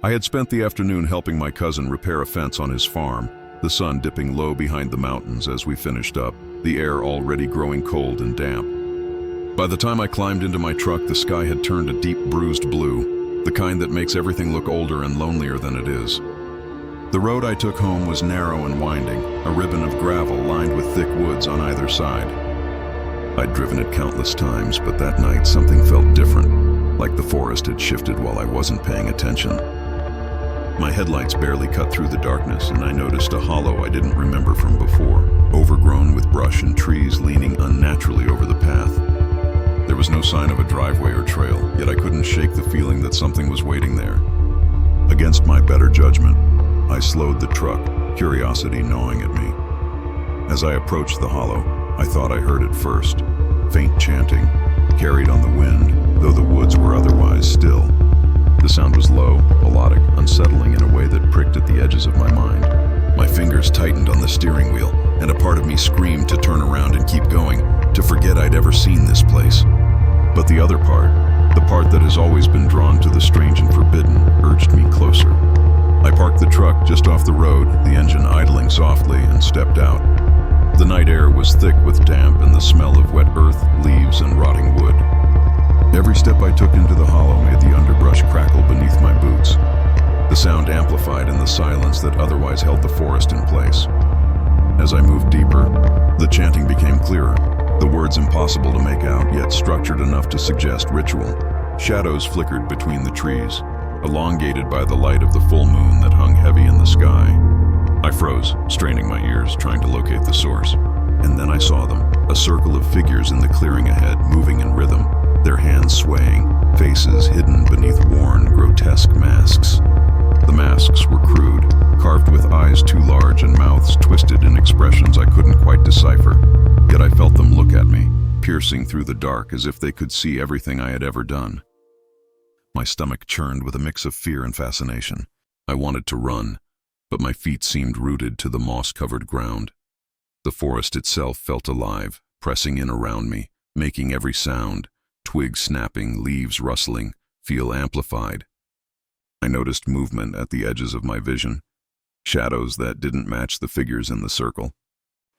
I had spent the afternoon helping my cousin repair a fence on his farm, the sun dipping low behind the mountains as we finished up, the air already growing cold and damp. By the time I climbed into my truck, the sky had turned a deep bruised blue, the kind that makes everything look older and lonelier than it is. The road I took home was narrow and winding, a ribbon of gravel lined with thick woods on either side. I'd driven it countless times, but that night something felt different, like the forest had shifted while I wasn't paying attention. My headlights barely cut through the darkness, and I noticed a hollow I didn't remember from before, overgrown with brush and trees leaning unnaturally over the path. There was no sign of a driveway or trail, yet I couldn't shake the feeling that something was waiting there. Against my better judgment, I slowed the truck, curiosity gnawing at me. As I approached the hollow, I thought I heard it first, faint chanting, carried on the wind, though the woods were otherwise still. The sound was low, melodic, unsettling in a way that pricked at the edges of my mind. My fingers tightened on the steering wheel, and a part of me screamed to turn around and keep going, to forget I'd ever seen this place. But the other part, the part that has always been drawn to the strange and forbidden, urged me closer. I parked the truck just off the road, the engine idling softly, and stepped out. The night air was thick with damp and the smell of wet earth, leaves, and rotting wood. Every step I took into the hollow made the underbrush crackle beneath my boots. The sound amplified in the silence that otherwise held the forest in place. As I moved deeper, the chanting became clearer, the words impossible to make out, yet structured enough to suggest ritual. Shadows flickered between the trees, elongated by the light of the full moon that hung heavy in the sky. I froze, straining my ears, trying to locate the source. And then I saw them, a circle of figures in the clearing ahead, moving in rhythm, their hands swaying, faces hidden beneath worn, grotesque masks. The masks were crude, carved with eyes too large and mouths twisted in expressions I couldn't quite decipher. Yet I felt them look at me, piercing through the dark as if they could see everything I had ever done. My stomach churned with a mix of fear and fascination. I wanted to run, but my feet seemed rooted to the moss-covered ground. The forest itself felt alive, pressing in around me, making every sound, twigs snapping, leaves rustling, feel amplified. I noticed movement at the edges of my vision, shadows that didn't match the figures in the circle.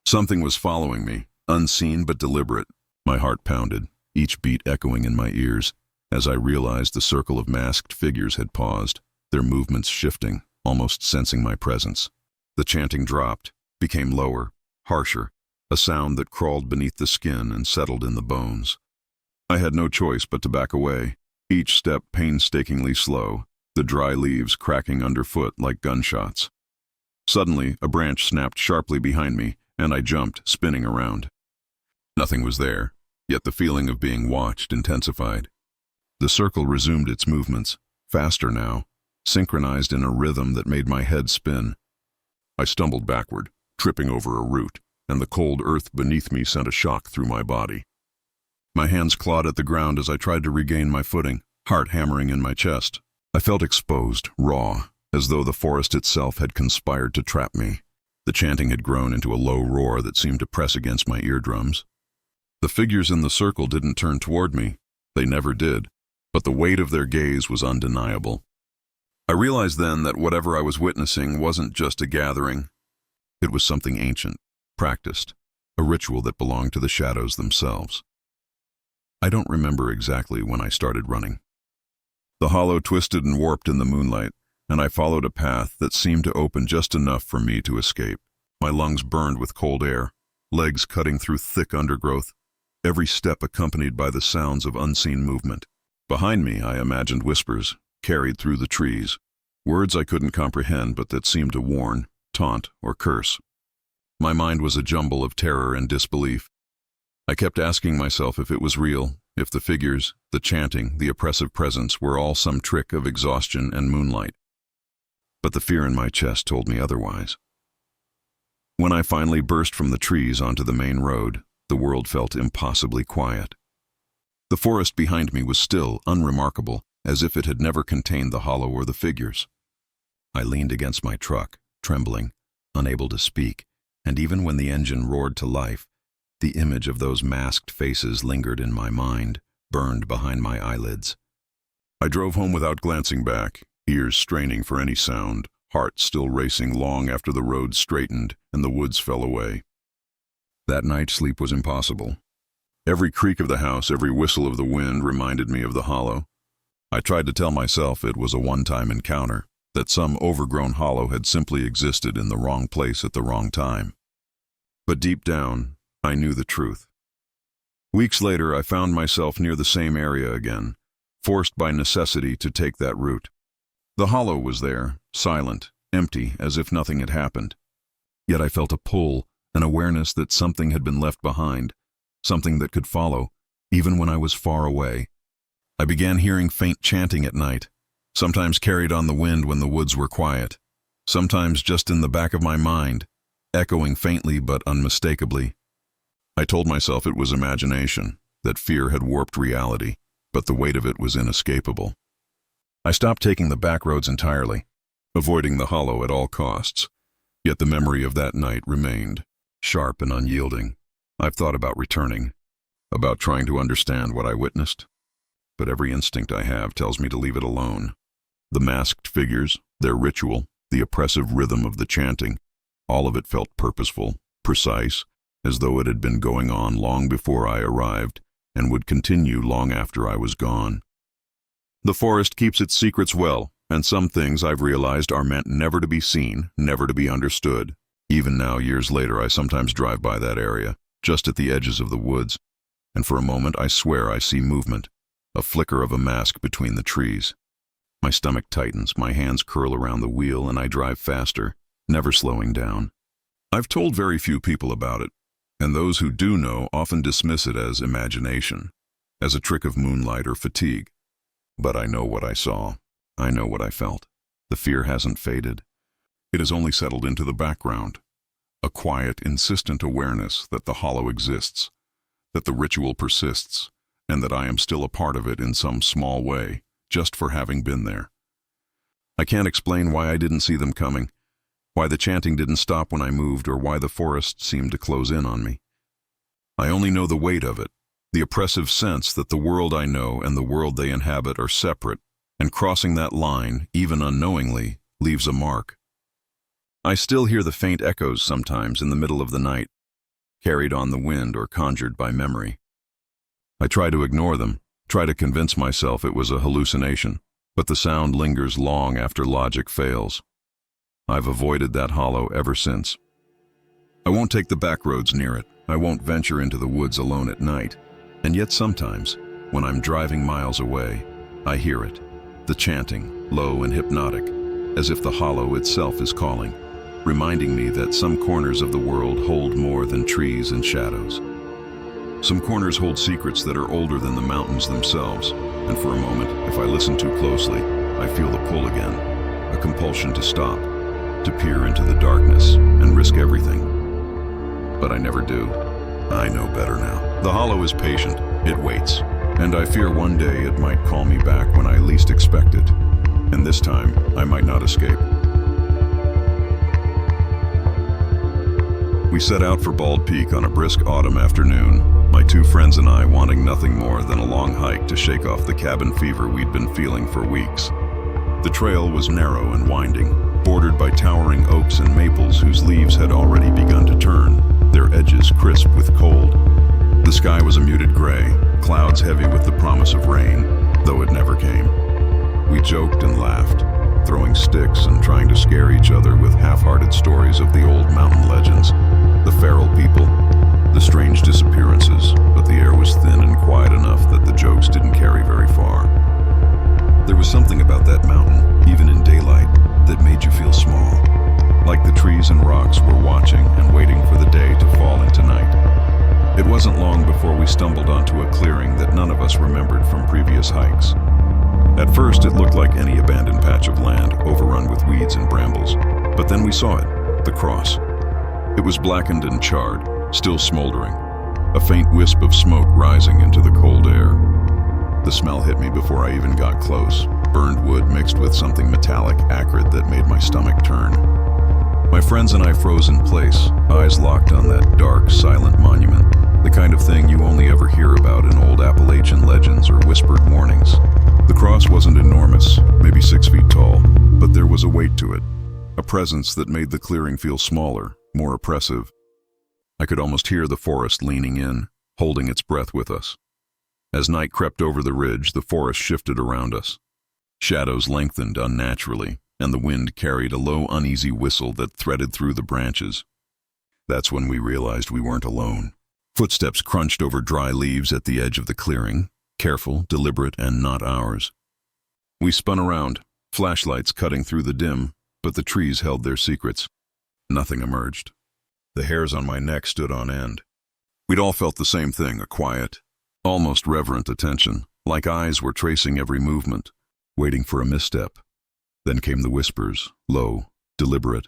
Something was following me, unseen but deliberate. My heart pounded, each beat echoing in my ears, as I realized the circle of masked figures had paused, their movements shifting, almost sensing my presence. The chanting dropped, became lower, harsher, a sound that crawled beneath the skin and settled in the bones. I had no choice but to back away, each step painstakingly slow, the dry leaves cracking underfoot like gunshots. Suddenly, a branch snapped sharply behind me, and I jumped, spinning around. Nothing was there, yet the feeling of being watched intensified. The circle resumed its movements, faster now, synchronized in a rhythm that made my head spin. I stumbled backward, tripping over a root, and the cold earth beneath me sent a shock through my body. My hands clawed at the ground as I tried to regain my footing, heart hammering in my chest. I felt exposed, raw, as though the forest itself had conspired to trap me. The chanting had grown into a low roar that seemed to press against my eardrums. The figures in the circle didn't turn toward me. They never did, but the weight of their gaze was undeniable. I realized then that whatever I was witnessing wasn't just a gathering. It was something ancient, practiced, a ritual that belonged to the shadows themselves. I don't remember exactly when I started running. The hollow twisted and warped in the moonlight, and I followed a path that seemed to open just enough for me to escape. My lungs burned with cold air, legs cutting through thick undergrowth, every step accompanied by the sounds of unseen movement. Behind me, I imagined whispers, carried through the trees, words I couldn't comprehend but that seemed to warn, taunt, or curse. My mind was a jumble of terror and disbelief. I kept asking myself if it was real, if the figures, the chanting, the oppressive presence were all some trick of exhaustion and moonlight. But the fear in my chest told me otherwise. When I finally burst from the trees onto the main road, the world felt impossibly quiet. The forest behind me was still, unremarkable, as if it had never contained the hollow or the figures. I leaned against my truck, trembling, unable to speak, and even when the engine roared to life, the image of those masked faces lingered in my mind, burned behind my eyelids. I drove home without glancing back, ears straining for any sound, heart still racing long after the road straightened and the woods fell away. That night, sleep was impossible. Every creak of the house, every whistle of the wind reminded me of the hollow. I tried to tell myself it was a one-time encounter, that some overgrown hollow had simply existed in the wrong place at the wrong time. But deep down, I knew the truth. Weeks later, I found myself near the same area again, forced by necessity to take that route. The hollow was there, silent, empty, as if nothing had happened. Yet I felt a pull, an awareness that something had been left behind, something that could follow, even when I was far away. I began hearing faint chanting at night, sometimes carried on the wind when the woods were quiet, sometimes just in the back of my mind, echoing faintly but unmistakably. I told myself it was imagination, that fear had warped reality, but the weight of it was inescapable. I stopped taking the back roads entirely, avoiding the hollow at all costs, yet the memory of that night remained, sharp and unyielding. I've thought about returning, about trying to understand what I witnessed, but every instinct I have tells me to leave it alone. The masked figures, their ritual, the oppressive rhythm of the chanting, all of it felt purposeful, precise, as though it had been going on long before I arrived and would continue long after I was gone. The forest keeps its secrets well, and some things I've realized are meant never to be seen, never to be understood. Even now, years later, I sometimes drive by that area, just at the edges of the woods, and for a moment I swear I see movement, a flicker of a mask between the trees. My stomach tightens, my hands curl around the wheel, and I drive faster, never slowing down. I've told very few people about it, and those who do know often dismiss it as imagination, as a trick of moonlight or fatigue. But I know what I saw. I know what I felt. The fear hasn't faded. It has only settled into the background. A quiet, insistent awareness that the hollow exists, that the ritual persists, and that I am still a part of it in some small way, just for having been there. I can't explain why I didn't see them coming, why the chanting didn't stop when I moved, or why the forest seemed to close in on me. I only know the weight of it, the oppressive sense that the world I know and the world they inhabit are separate, and crossing that line, even unknowingly, leaves a mark. I still hear the faint echoes sometimes in the middle of the night, carried on the wind or conjured by memory. I try to ignore them, try to convince myself it was a hallucination, but the sound lingers long after logic fails. I've avoided that hollow ever since. I won't take the back roads near it. I won't venture into the woods alone at night. And yet sometimes, when I'm driving miles away, I hear it, the chanting, low and hypnotic, as if the hollow itself is calling, reminding me that some corners of the world hold more than trees and shadows. Some corners hold secrets that are older than the mountains themselves, and for a moment, if I listen too closely, I feel the pull again, a compulsion to stop, to peer into the darkness and risk everything. But I never do. I know better now. The hollow is patient, it waits, and I fear one day it might call me back when I least expect it, and this time I might not escape. We set out for Bald Peak on a brisk autumn afternoon, my two friends and I wanting nothing more than a long hike to shake off the cabin fever we'd been feeling for weeks. The trail was narrow and winding, bordered by towering oaks and maples whose leaves had already begun to turn, their edges crisp with cold. The sky was a muted gray, clouds heavy with the promise of rain, though it never came. We joked and laughed, throwing sticks and trying to scare each other with half-hearted stories of the old mountain legends, the feral people, the strange disappearances, but the air was thin and quiet enough that the jokes didn't carry very far. There was something about that mountain, even in daylight, that made you feel small, like the trees and rocks were watching and waiting for the day to fall into night. It wasn't long before we stumbled onto a clearing that none of us remembered from previous hikes. At first, it looked like any abandoned patch of land overrun with weeds and brambles, but then we saw it, the cross. It was blackened and charred, still smoldering, a faint wisp of smoke rising into the cold air. The smell hit me before I even got close, burned wood mixed with something metallic, acrid that made my stomach turn. My friends and I froze in place, eyes locked on that dark, silent monument. the kind of thing you only ever hear about in old Appalachian legends or whispered warnings. The cross wasn't enormous, maybe 6 feet tall, but there was a weight to it, a presence that made the clearing feel smaller, more oppressive. I could almost hear the forest leaning in, holding its breath with us. As night crept over the ridge, the forest shifted around us. Shadows lengthened unnaturally, and the wind carried a low, uneasy whistle that threaded through the branches. That's when we realized we weren't alone. Footsteps crunched over dry leaves at the edge of the clearing, careful, deliberate, and not ours. We spun around, flashlights cutting through the dim, but the trees held their secrets. Nothing emerged. The hairs on my neck stood on end. We'd all felt the same thing, a quiet, almost reverent attention, like eyes were tracing every movement, waiting for a misstep. Then came the whispers, low, deliberate,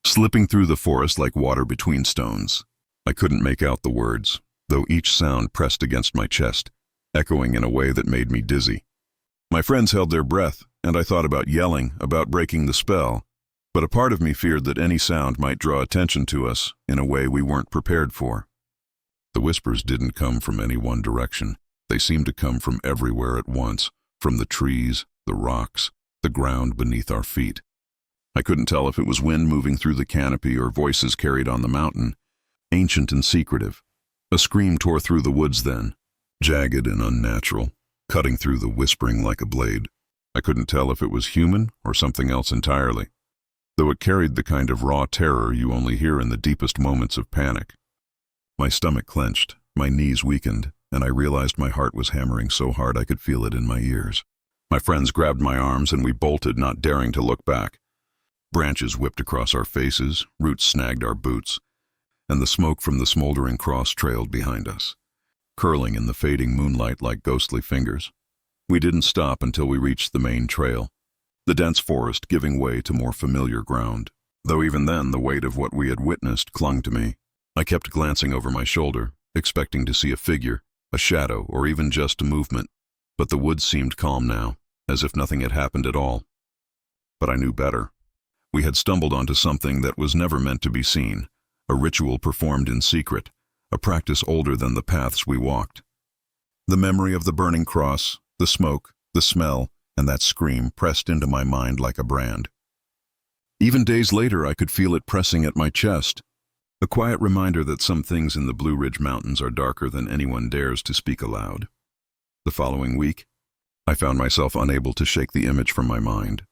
slipping through the forest like water between stones. I couldn't make out the words, though each sound pressed against my chest, echoing in a way that made me dizzy. My friends held their breath, and I thought about yelling, about breaking the spell, but a part of me feared that any sound might draw attention to us in a way we weren't prepared for. The whispers didn't come from any one direction. They seemed to come from everywhere at once, from the trees, the rocks, the ground beneath our feet. I couldn't tell if it was wind moving through the canopy or voices carried on the mountain, ancient and secretive. A scream tore through the woods then, jagged and unnatural, cutting through the whispering like a blade. I couldn't tell if it was human or something else entirely, though it carried the kind of raw terror you only hear in the deepest moments of panic. My stomach clenched, my knees weakened, and I realized my heart was hammering so hard I could feel it in my ears. My friends grabbed my arms and we bolted, not daring to look back. Branches whipped across our faces, roots snagged our boots, and the smoke from the smoldering cross trailed behind us, curling in the fading moonlight like ghostly fingers. We didn't stop until we reached the main trail, the dense forest giving way to more familiar ground, though even then the weight of what we had witnessed clung to me. I kept glancing over my shoulder, expecting to see a figure, a shadow, or even just a movement, but the woods seemed calm now, as if nothing had happened at all. But I knew better. We had stumbled onto something that was never meant to be seen, a ritual performed in secret, a practice older than the paths we walked. The memory of the burning cross, the smoke, the smell, and that scream pressed into my mind like a brand. Even days later I could feel it pressing at my chest, a quiet reminder that some things in the Blue Ridge Mountains are darker than anyone dares to speak aloud. The following week, I found myself unable to shake the image from my mind.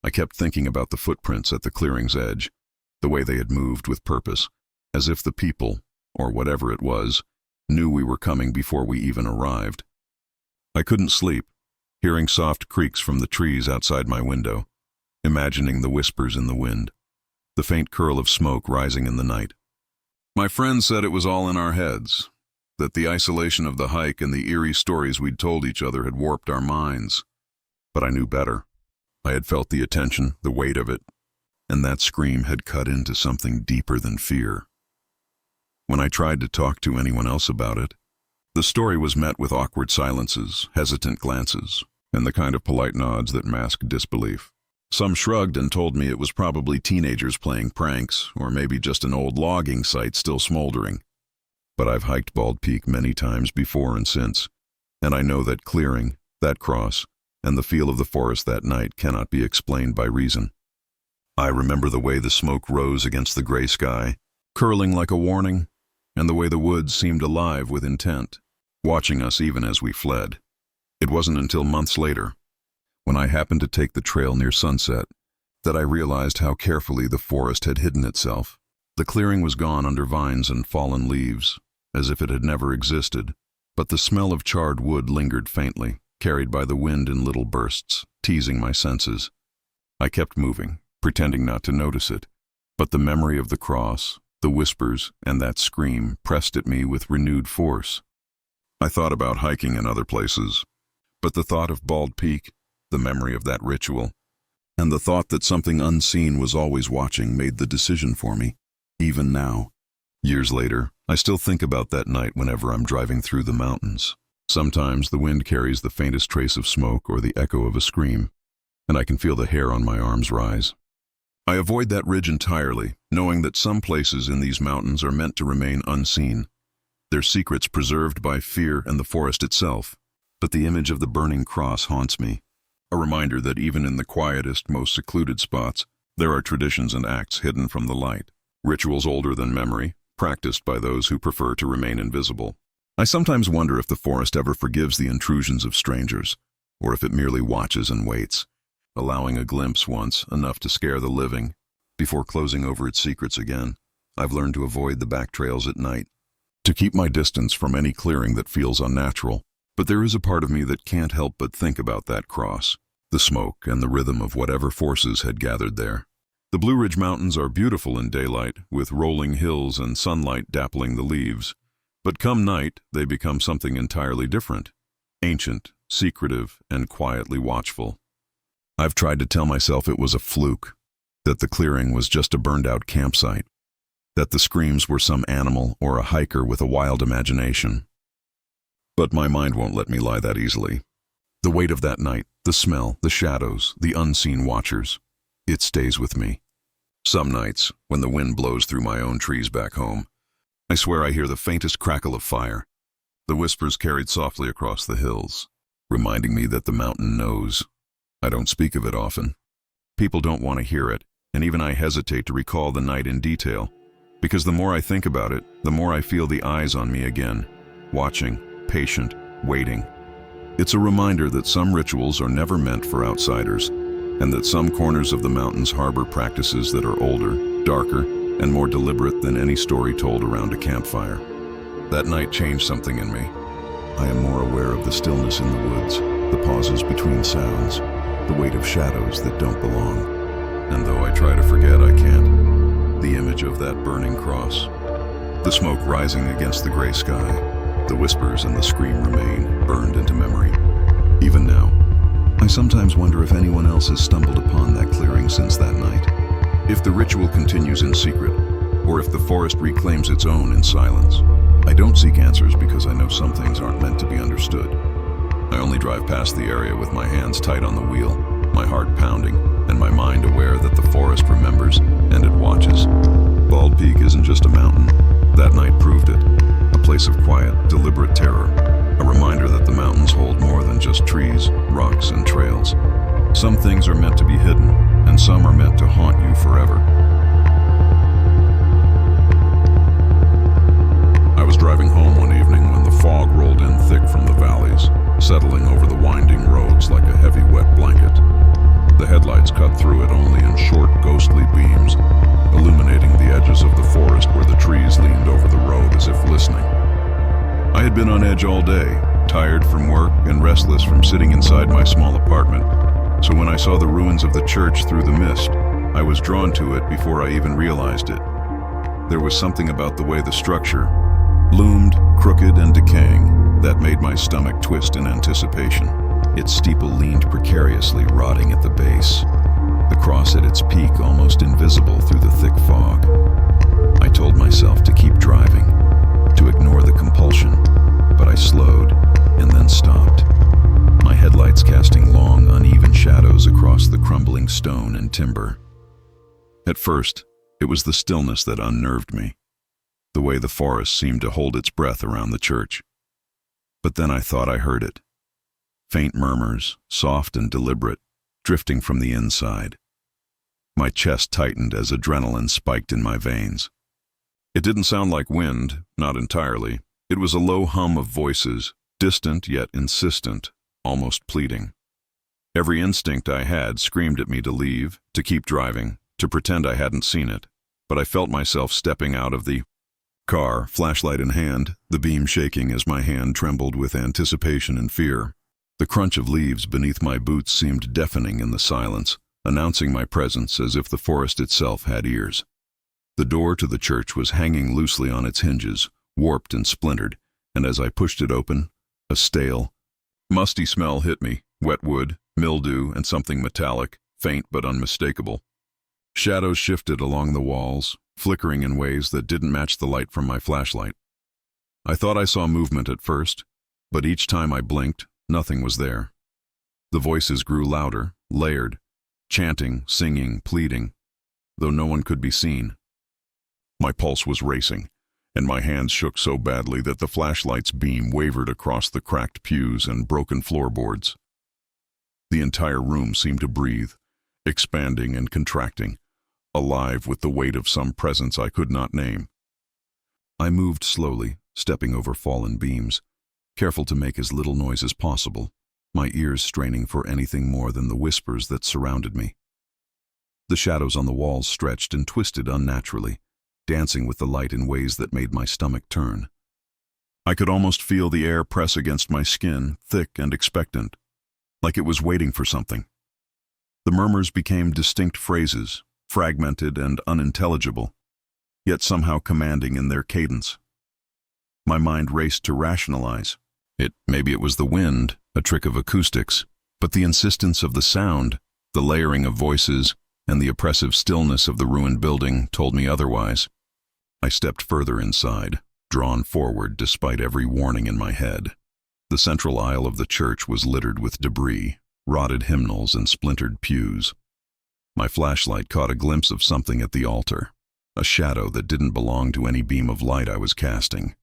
I kept thinking about the footprints at the clearing's edge, the way they had moved with purpose, as if the people, or whatever it was, knew we were coming before we even arrived. I couldn't sleep, hearing soft creaks from the trees outside my window, imagining the whispers in the wind, the faint curl of smoke rising in the night. My friends said it was all in our heads, that the isolation of the hike and the eerie stories we'd told each other had warped our minds. But I knew better. I had felt the attention, the weight of it, and that scream had cut into something deeper than fear. When I tried to talk to anyone else about it, the story was met with awkward silences, hesitant glances, and the kind of polite nods that masked disbelief. Some shrugged and told me it was probably teenagers playing pranks, or maybe just an old logging site still smoldering. But I've hiked Bald Peak many times before and since, and I know that clearing, that cross, and the feel of the forest that night cannot be explained by reason. I remember the way the smoke rose against the gray sky, curling like a warning, and the way the woods seemed alive with intent, watching us even as we fled. It wasn't until months later, when I happened to take the trail near sunset, that I realized how carefully the forest had hidden itself. The clearing was gone under vines and fallen leaves, as if it had never existed, but the smell of charred wood lingered faintly, carried by the wind in little bursts, teasing my senses. I kept moving, pretending not to notice it, but the memory of the cross, the whispers, and that scream pressed at me with renewed force. I thought about hiking in other places, but the thought of Bald Peak, the memory of that ritual, and the thought that something unseen was always watching made the decision for me, even now. Years later, I still think about that night whenever I'm driving through the mountains. Sometimes the wind carries the faintest trace of smoke or the echo of a scream, and I can feel the hair on my arms rise. I avoid that ridge entirely, knowing that some places in these mountains are meant to remain unseen. their secrets preserved by fear and the forest itself. But the image of the burning cross haunts me, a reminder that even in the quietest, most secluded spots, there are traditions and acts hidden from the light, rituals older than memory, practiced by those who prefer to remain invisible. I sometimes wonder if the forest ever forgives the intrusions of strangers, or if it merely watches and waits, allowing a glimpse once enough to scare the living, before closing over its secrets again. I've learned to avoid the back trails at night, to keep my distance from any clearing that feels unnatural. But there is a part of me that can't help but think about that cross, the smoke and the rhythm of whatever forces had gathered there. The Blue Ridge Mountains are beautiful in daylight, with rolling hills and sunlight dappling the leaves. But come night, they become something entirely different, ancient, secretive, and quietly watchful. I've tried to tell myself it was a fluke, that the clearing was just a burned-out campsite, that the screams were some animal or a hiker with a wild imagination. But my mind won't let me lie that easily. The weight of that night, the smell, the shadows, the unseen watchers, it stays with me. Some nights, when the wind blows through my own trees back home, I swear I hear the faintest crackle of fire, the whispers carried softly across the hills, reminding me that the mountain knows. I don't speak of it often. People don't want to hear it, and even I hesitate to recall the night in detail, because the more I think about it, the more I feel the eyes on me again, watching, patient, waiting. It's a reminder that some rituals are never meant for outsiders, and that some corners of the mountains harbor practices that are older, darker, and more deliberate than any story told around a campfire. That night changed something in me. I am more aware of the stillness in the woods, the pauses between sounds, the weight of shadows that don't belong. And though I try to forget, I can't. The image of that burning cross, the smoke rising against the gray sky, the whispers and the scream remain burned into memory. Even now, I sometimes wonder if anyone else has stumbled upon that clearing since that night. If the ritual continues in secret, or if the forest reclaims its own in silence. I don't seek answers because I know some things aren't meant to be understood. I only drive past the area with my hands tight on the wheel, my heart pounding, and my mind aware that the forest remembers and it watches. Bald Peak isn't just a mountain. That night proved it. A place of quiet, deliberate terror. A reminder that the mountains hold more than just trees, rocks, and trails. Some things are meant to be hidden, and some are meant to haunt you forever. I was driving home one evening when the fog rolled in thick from the valleys, settling over the winding roads like a heavy wet blanket. The headlights cut through it only in short, ghostly beams, illuminating the edges of the forest where the trees leaned over the road as if listening. I had been on edge all day, tired from work and restless from sitting inside my small apartment, so when I saw the ruins of the church through the mist, I was drawn to it before I even realized it. There was something about the way the structure loomed, crooked and decaying, that made my stomach twist in anticipation. Its steeple leaned precariously, rotting at the base, the cross at its peak almost invisible through the thick fog. I told myself to keep driving, to ignore the compulsion, but I slowed and then stopped, my headlights casting long, uneven shadows across the crumbling stone and timber. At first, it was the stillness that unnerved me, the way the forest seemed to hold its breath around the church. But then I thought I heard it. Faint murmurs, soft and deliberate, drifting from the inside. My chest tightened as adrenaline spiked in my veins. It didn't sound like wind, not entirely. It was a low hum of voices, distant yet insistent, almost pleading. Every instinct I had screamed at me to leave, to keep driving, to pretend I hadn't seen it, but I felt myself stepping out of the car, flashlight in hand, the beam shaking as my hand trembled with anticipation and fear. The crunch of leaves beneath my boots seemed deafening in the silence, announcing my presence as if the forest itself had ears. The door to the church was hanging loosely on its hinges, warped and splintered, and as I pushed it open, a stale, musty smell hit me, wet wood, mildew, and something metallic, faint but unmistakable. Shadows shifted along the walls, flickering in ways that didn't match the light from my flashlight. I thought I saw movement at first, but each time I blinked, nothing was there. The voices grew louder, layered, chanting, singing, pleading, though no one could be seen. My pulse was racing, and my hands shook so badly that the flashlight's beam wavered across the cracked pews and broken floorboards. The entire room seemed to breathe, expanding and contracting, alive with the weight of some presence I could not name. I moved slowly, stepping over fallen beams, careful to make as little noise as possible, my ears straining for anything more than the whispers that surrounded me. The shadows on the walls stretched and twisted unnaturally, dancing with the light in ways that made my stomach turn. I could almost feel the air press against my skin, thick and expectant, like it was waiting for something. The murmurs became distinct phrases, fragmented and unintelligible, yet somehow commanding in their cadence. My mind raced to rationalize. Maybe it was the wind, a trick of acoustics, but the insistence of the sound, the layering of voices, and the oppressive stillness of the ruined building told me otherwise. I stepped further inside, drawn forward despite every warning in my head. The central aisle of the church was littered with debris, rotted hymnals and splintered pews. My flashlight caught a glimpse of something at the altar, a shadow that didn't belong to any beam of light I was casting.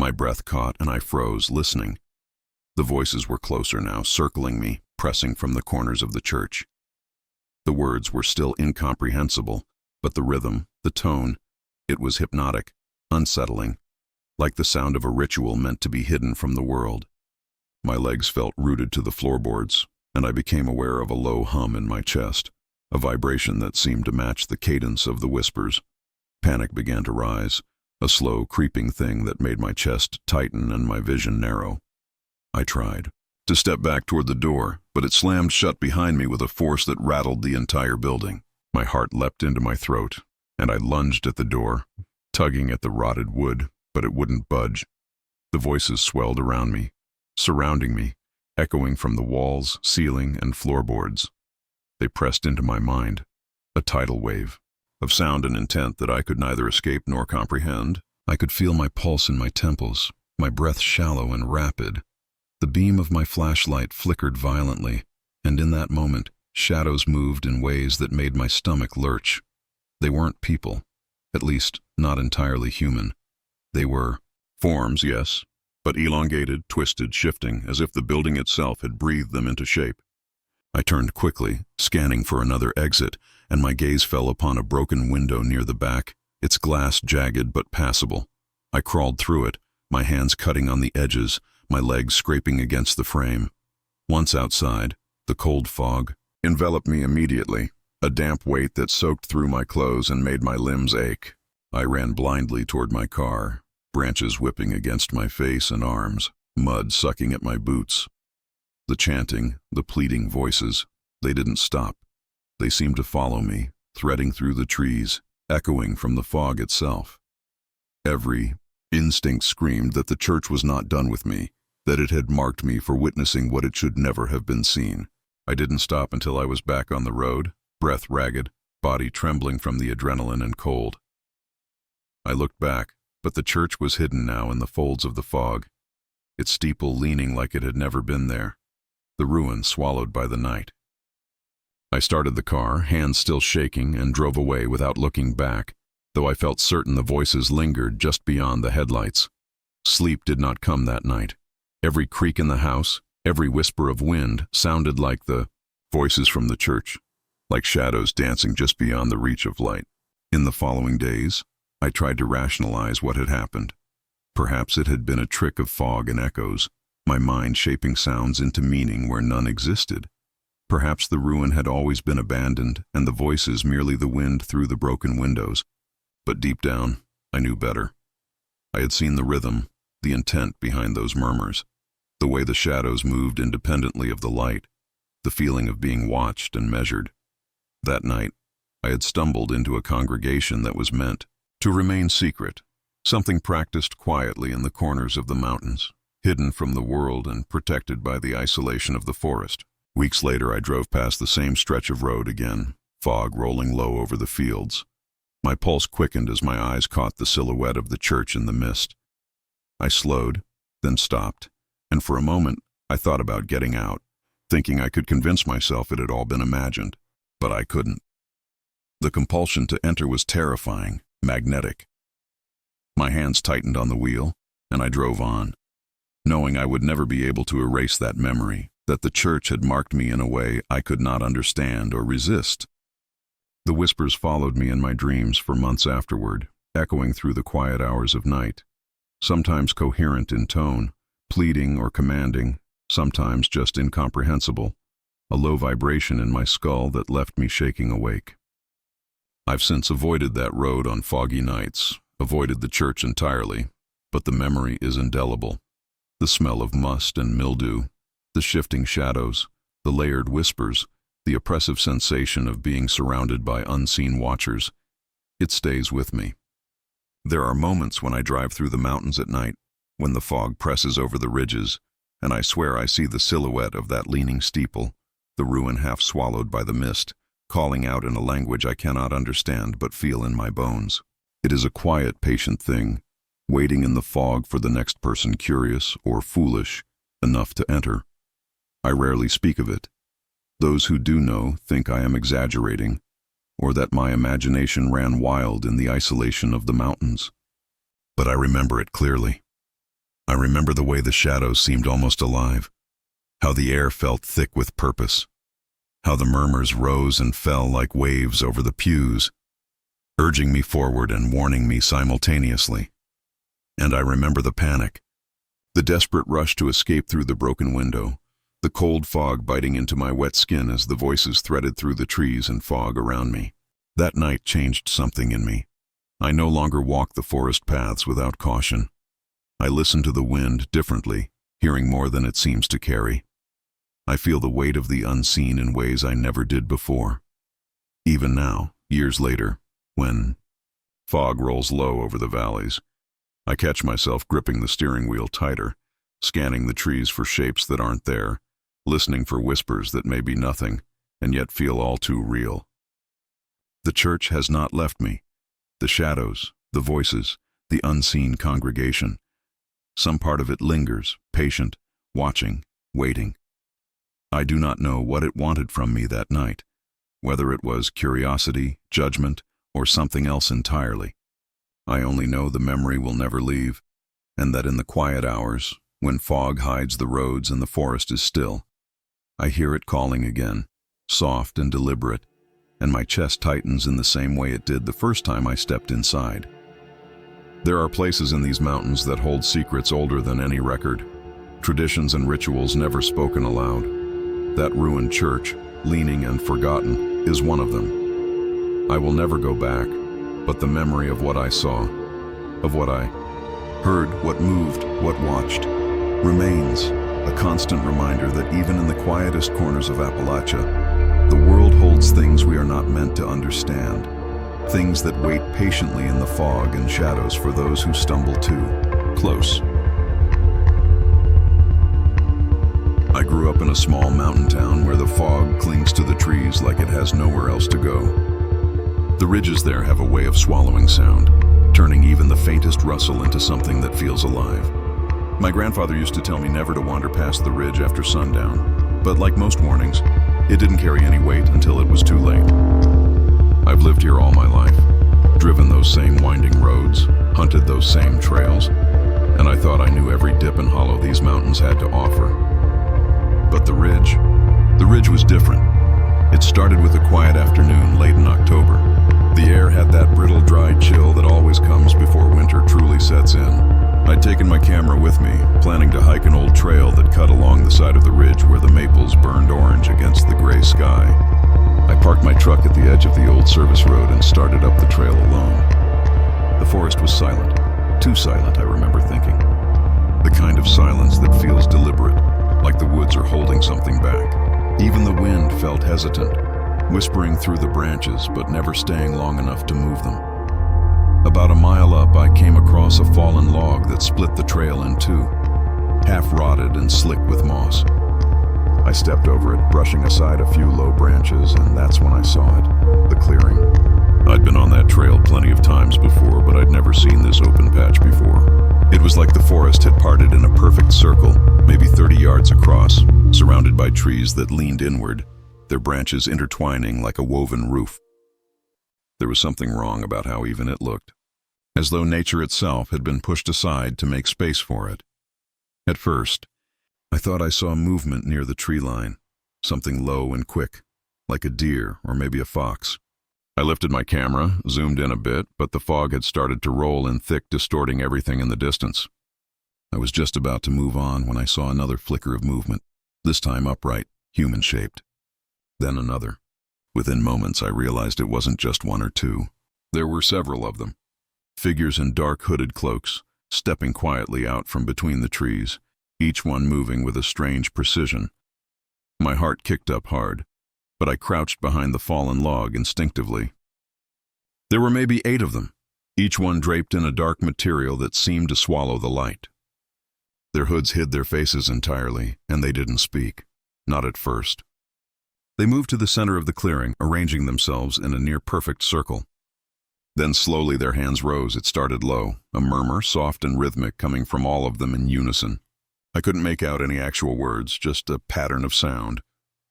My breath caught and I froze, listening. The voices were closer now, circling me, pressing from the corners of the church. The words were still incomprehensible, but the rhythm, the tone, it was hypnotic, unsettling, like the sound of a ritual meant to be hidden from the world. My legs felt rooted to the floorboards, and I became aware of a low hum in my chest, a vibration that seemed to match the cadence of the whispers. Panic began to rise, a slow, creeping thing that made my chest tighten and my vision narrow. I tried to step back toward the door, but it slammed shut behind me with a force that rattled the entire building. My heart leapt into my throat, and I lunged at the door, tugging at the rotted wood, but it wouldn't budge. The voices swelled around me, surrounding me, echoing from the walls, ceiling, and floorboards. They pressed into my mind, a tidal wave of sound and intent that I could neither escape nor comprehend. I could feel my pulse in my temples, my breath shallow and rapid. The beam of my flashlight flickered violently, and in that moment, shadows moved in ways that made my stomach lurch. They weren't people, at least not entirely human. They were forms, yes, but elongated, twisted, shifting, as if the building itself had breathed them into shape. I turned quickly, scanning for another exit, and my gaze fell upon a broken window near the back, its glass jagged but passable. I crawled through it, my hands cutting on the edges, my legs scraping against the frame. Once outside, the cold fog enveloped me immediately, a damp weight that soaked through my clothes and made my limbs ache. I ran blindly toward my car, branches whipping against my face and arms, mud sucking at my boots. The chanting, the pleading voices, they didn't stop. They seemed to follow me, threading through the trees, echoing from the fog itself. Every instinct screamed that the church was not done with me, that it had marked me for witnessing what it should never have been seen. I didn't stop until I was back on the road, breath ragged, body trembling from the adrenaline and cold. I looked back, but the church was hidden now in the folds of the fog, its steeple leaning like it had never been there, the ruin swallowed by the night. I started the car, hands still shaking, and drove away without looking back, though I felt certain the voices lingered just beyond the headlights. Sleep did not come that night. Every creak in the house, every whisper of wind sounded like the voices from the church, like shadows dancing just beyond the reach of light. In the following days, I tried to rationalize what had happened. Perhaps it had been a trick of fog and echoes, my mind shaping sounds into meaning where none existed. Perhaps the ruin had always been abandoned, and the voices merely the wind through the broken windows. But deep down, I knew better. I had seen the rhythm, the intent behind those murmurs, the way the shadows moved independently of the light, the feeling of being watched and measured. That night, I had stumbled into a congregation that was meant to remain secret, something practiced quietly in the corners of the mountains, hidden from the world and protected by the isolation of the forest. Weeks later, I drove past the same stretch of road again, fog rolling low over the fields. My pulse quickened as my eyes caught the silhouette of the church in the mist. I slowed, then stopped, and for a moment I thought about getting out, thinking I could convince myself it had all been imagined, but I couldn't. The compulsion to enter was terrifying, magnetic. My hands tightened on the wheel, and I drove on, knowing I would never be able to erase that memory, that the church had marked me in a way I could not understand or resist. The whispers followed me in my dreams for months afterward, echoing through the quiet hours of night, sometimes coherent in tone, pleading or commanding, sometimes just incomprehensible, a low vibration in my skull that left me shaking awake. I've since avoided that road on foggy nights, avoided the church entirely, but the memory is indelible. The smell of must and mildew, the shifting shadows, the layered whispers, the oppressive sensation of being surrounded by unseen watchers, it stays with me. There are moments when I drive through the mountains at night, when the fog presses over the ridges, and I swear I see the silhouette of that leaning steeple, the ruin half swallowed by the mist, calling out in a language I cannot understand but feel in my bones. It is a quiet, patient thing, waiting in the fog for the next person curious or foolish enough to enter. I rarely speak of it. Those who do know think I am exaggerating, or that my imagination ran wild in the isolation of the mountains. But I remember it clearly. I remember the way the shadows seemed almost alive, how the air felt thick with purpose, how the murmurs rose and fell like waves over the pews, urging me forward and warning me simultaneously. And I remember the panic, the desperate rush to escape through the broken window, the cold fog biting into my wet skin as the voices threaded through the trees and fog around me. That night changed something in me. I no longer walk the forest paths without caution. I listen to the wind differently, hearing more than it seems to carry. I feel the weight of the unseen in ways I never did before. Even now, years later, when fog rolls low over the valleys, I catch myself gripping the steering wheel tighter, scanning the trees for shapes that aren't there, listening for whispers that may be nothing, and yet feel all too real. The church has not left me. The shadows, the voices, the unseen congregation. Some part of it lingers, patient, watching, waiting. I do not know what it wanted from me that night, whether it was curiosity, judgment, or something else entirely. I only know the memory will never leave, and that in the quiet hours, when fog hides the roads and the forest is still, I hear it calling again, soft and deliberate, and my chest tightens in the same way it did the first time I stepped inside. There are places in these mountains that hold secrets older than any record, traditions and rituals never spoken aloud. That ruined church, leaning and forgotten, is one of them. I will never go back, but the memory of what I saw, of what I heard, what moved, what watched, remains a constant reminder that even in the quietest corners of Appalachia, the world holds things we are not meant to understand, things that wait patiently in the fog and shadows for those who stumble too close. I grew up in a small mountain town where the fog clings to the trees like it has nowhere else to go. The ridges there have a way of swallowing sound, turning even the faintest rustle into something that feels alive. My grandfather used to tell me never to wander past the ridge after sundown, but like most warnings, it didn't carry any weight until it was too late. I've lived here all my life, driven those same winding roads, hunted those same trails, and I thought I knew every dip and hollow these mountains had to offer. But the ridge was different. It started with a quiet afternoon late in October. The air had that brittle, dry chill that always comes before winter truly sets in. I'd taken my camera with me, planning to hike an old trail that cut along the side of the ridge where the maples burned orange against the gray sky. I parked my truck at the edge of the old service road and started up the trail alone. The forest was silent, too silent, I remember thinking. The kind of silence that feels deliberate, like the woods are holding something back. Even the wind felt hesitant, whispering through the branches but never staying long enough to move them. About a mile up, I came across a fallen log that split the trail in two, half rotted and slick with moss. I stepped over it, brushing aside a few low branches, and that's when I saw it, the clearing. I'd been on that trail plenty of times before, but I'd never seen this open patch before. It was like the forest had parted in a perfect circle, maybe 30 yards across, surrounded by trees that leaned inward, their branches intertwining like a woven roof. There was something wrong about how even it looked. as though nature itself had been pushed aside to make space for it. At first, I thought I saw movement near the tree line, something low and quick, like a deer or maybe a fox. I lifted my camera, zoomed in a bit, but the fog had started to roll in thick, distorting everything in the distance. I was just about to move on when I saw another flicker of movement, this time upright, human-shaped. Then another. Within moments, I realized it wasn't just one or two. There were several of them. Figures in dark hooded cloaks, stepping quietly out from between the trees, each one moving with a strange precision. My heart kicked up hard, but I crouched behind the fallen log instinctively. There were maybe 8 of them, each one draped in a dark material that seemed to swallow the light. Their hoods hid their faces entirely, and they didn't speak, not at first. They moved to the center of the clearing, arranging themselves in a near-perfect circle. Then slowly their hands rose. It started low, a murmur, soft and rhythmic, coming from all of them in unison. I couldn't make out any actual words, just a pattern of sound,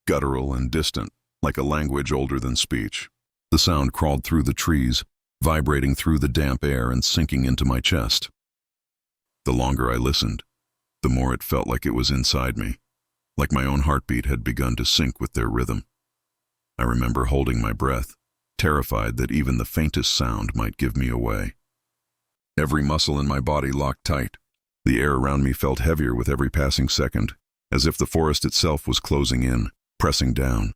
guttural and distant, like a language older than speech. The sound crawled through the trees, vibrating through the damp air and sinking into my chest. The longer I listened, the more it felt like it was inside me, like my own heartbeat had begun to sync with their rhythm. I remember holding my breath, terrified that even the faintest sound might give me away. Every muscle in my body locked tight. The air around me felt heavier with every passing second, as if the forest itself was closing in, pressing down.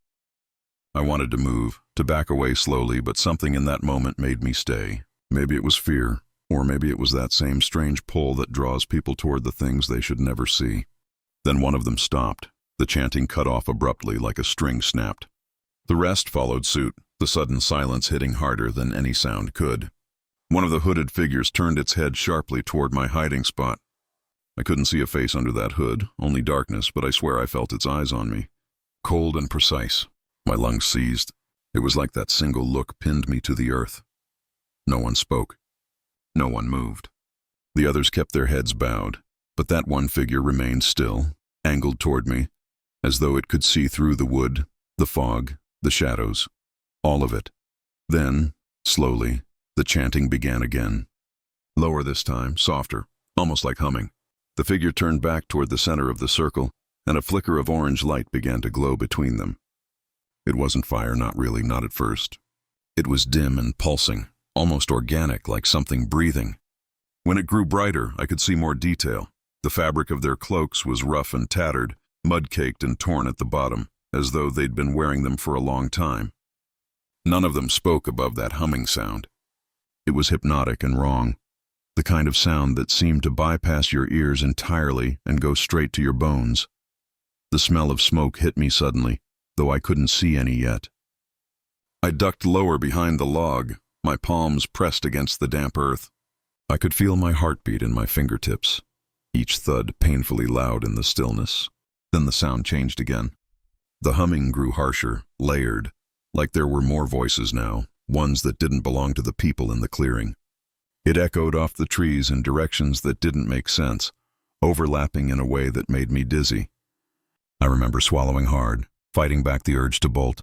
I wanted to move, to back away slowly, but something in that moment made me stay. Maybe it was fear, or maybe it was that same strange pull that draws people toward the things they should never see. Then one of them stopped. The chanting cut off abruptly like a string snapped. The rest followed suit, the sudden silence hitting harder than any sound could. One of the hooded figures turned its head sharply toward my hiding spot. I couldn't see a face under that hood, only darkness, but I swear I felt its eyes on me. Cold and precise. My lungs seized. It was like that single look pinned me to the earth. No one spoke. No one moved. The others kept their heads bowed, but that one figure remained still, angled toward me, as though it could see through the wood, the fog, the shadows, all of it. Then, slowly, the chanting began again. Lower this time, softer, almost like humming. The figure turned back toward the center of the circle, and a flicker of orange light began to glow between them. It wasn't fire, not really, not at first. It was dim and pulsing, almost organic, like something breathing. When it grew brighter, I could see more detail. The fabric of their cloaks was rough and tattered, mud-caked and torn at the bottom, as though they'd been wearing them for a long time. None of them spoke above that humming sound. It was hypnotic and wrong, the kind of sound that seemed to bypass your ears entirely and go straight to your bones. The smell of smoke hit me suddenly, though I couldn't see any yet. I ducked lower behind the log, my palms pressed against the damp earth. I could feel my heartbeat in my fingertips, each thud painfully loud in the stillness. Then the sound changed again. The humming grew harsher, layered, like there were more voices now, ones that didn't belong to the people in the clearing. It echoed off the trees in directions that didn't make sense, overlapping in a way that made me dizzy. I remember swallowing hard, fighting back the urge to bolt.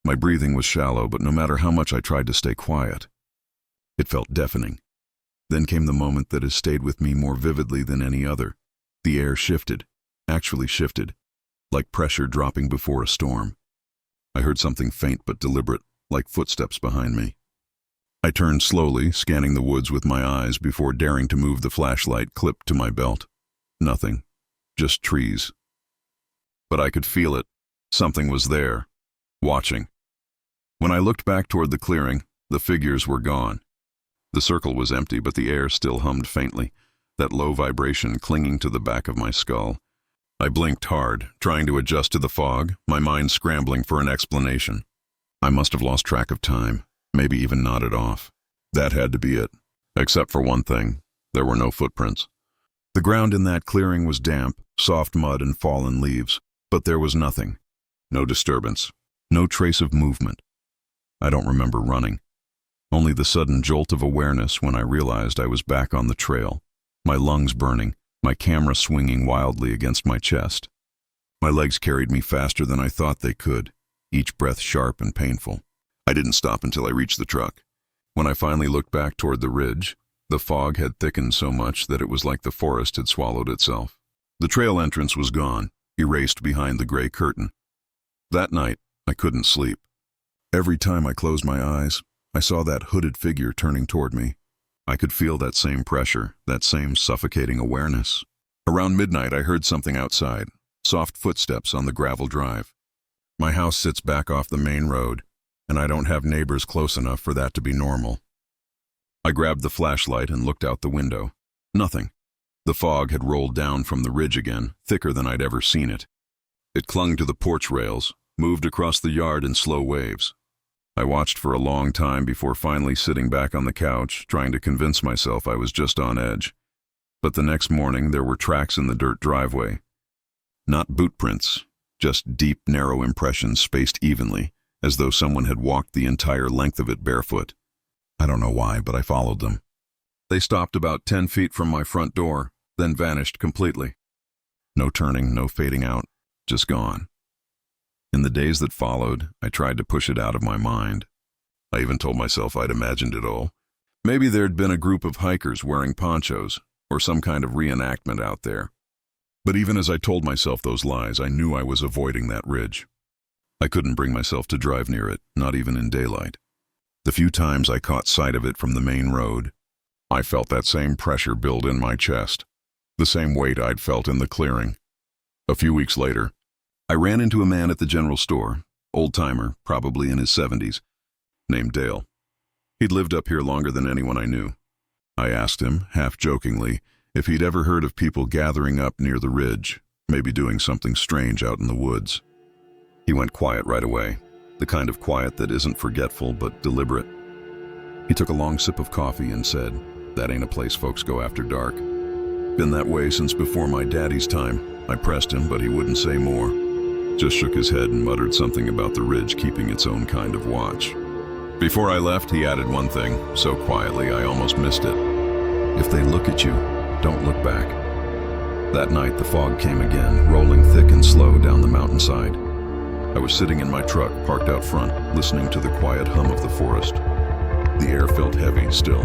My breathing was shallow, but no matter how much I tried to stay quiet, it felt deafening. Then came the moment that has stayed with me more vividly than any other. The air shifted, actually shifted, like pressure dropping before a storm. I heard something faint but deliberate, like footsteps behind me. I turned slowly, scanning the woods with my eyes before daring to move the flashlight clipped to my belt. Nothing, just trees. But I could feel it. Something was there, watching. When I looked back toward the clearing, the figures were gone. The circle was empty, but the air still hummed faintly, that low vibration clinging to the back of my skull. I blinked hard, trying to adjust to the fog, my mind scrambling for an explanation. I must have lost track of time, maybe even nodded off. That had to be it. Except for one thing, there were no footprints. The ground in that clearing was damp, soft mud and fallen leaves, but there was nothing. No disturbance, no trace of movement. I don't remember running. Only the sudden jolt of awareness when I realized I was back on the trail, my lungs burning, my camera swinging wildly against my chest. My legs carried me faster than I thought they could, each breath sharp and painful. I didn't stop until I reached the truck. When I finally looked back toward the ridge, The fog had thickened so much that it was like the forest had swallowed itself. The trail entrance was gone, erased behind the gray curtain. That night, I couldn't sleep. Every time I closed my eyes, I saw that hooded figure turning toward me. I could feel that same pressure, that same suffocating awareness. Around midnight, I heard something outside, soft footsteps on the gravel drive. My house sits back off the main road, and I don't have neighbors close enough for that to be normal. I grabbed the flashlight and looked out the window. Nothing. The fog had rolled down from the ridge again, thicker than I'd ever seen it. It clung to the porch rails, moved across the yard in slow waves. I watched for a long time before finally sitting back on the couch, trying to convince myself I was just on edge. But the next morning, there were tracks in the dirt driveway. Not boot prints, just deep, narrow impressions spaced evenly, as though someone had walked the entire length of it barefoot. I don't know why, but I followed them. They stopped about 10 feet from my front door, then vanished completely. No turning, no fading out, just gone. In the days that followed, I tried to push it out of my mind. I even told myself I'd imagined it all. Maybe there'd been a group of hikers wearing ponchos, or some kind of reenactment out there. But even as I told myself those lies, I knew I was avoiding that ridge. I couldn't bring myself to drive near it, not even in daylight. The few times I caught sight of it from the main road, I felt that same pressure build in my chest, the same weight I'd felt in the clearing. A few weeks later, I ran into a man at the general store, old-timer, probably in his 70s, named Dale. He'd lived up here longer than anyone I knew. I asked him, half-jokingly, if he'd ever heard of people gathering up near the ridge, maybe doing something strange out in the woods. He went quiet right away, the kind of quiet that isn't forgetful but deliberate. He took a long sip of coffee and said, "That ain't a place folks go after dark." Been that way since before my daddy's time. I pressed him, but he wouldn't say more. Just shook his head and muttered something about the ridge keeping its own kind of watch. Before I left, he added one thing, so quietly I almost missed it. "If they look at you, don't look back." That night, the fog came again, rolling thick and slow down the mountainside. I was sitting in my truck, parked out front, listening to the quiet hum of the forest. The air felt heavy still.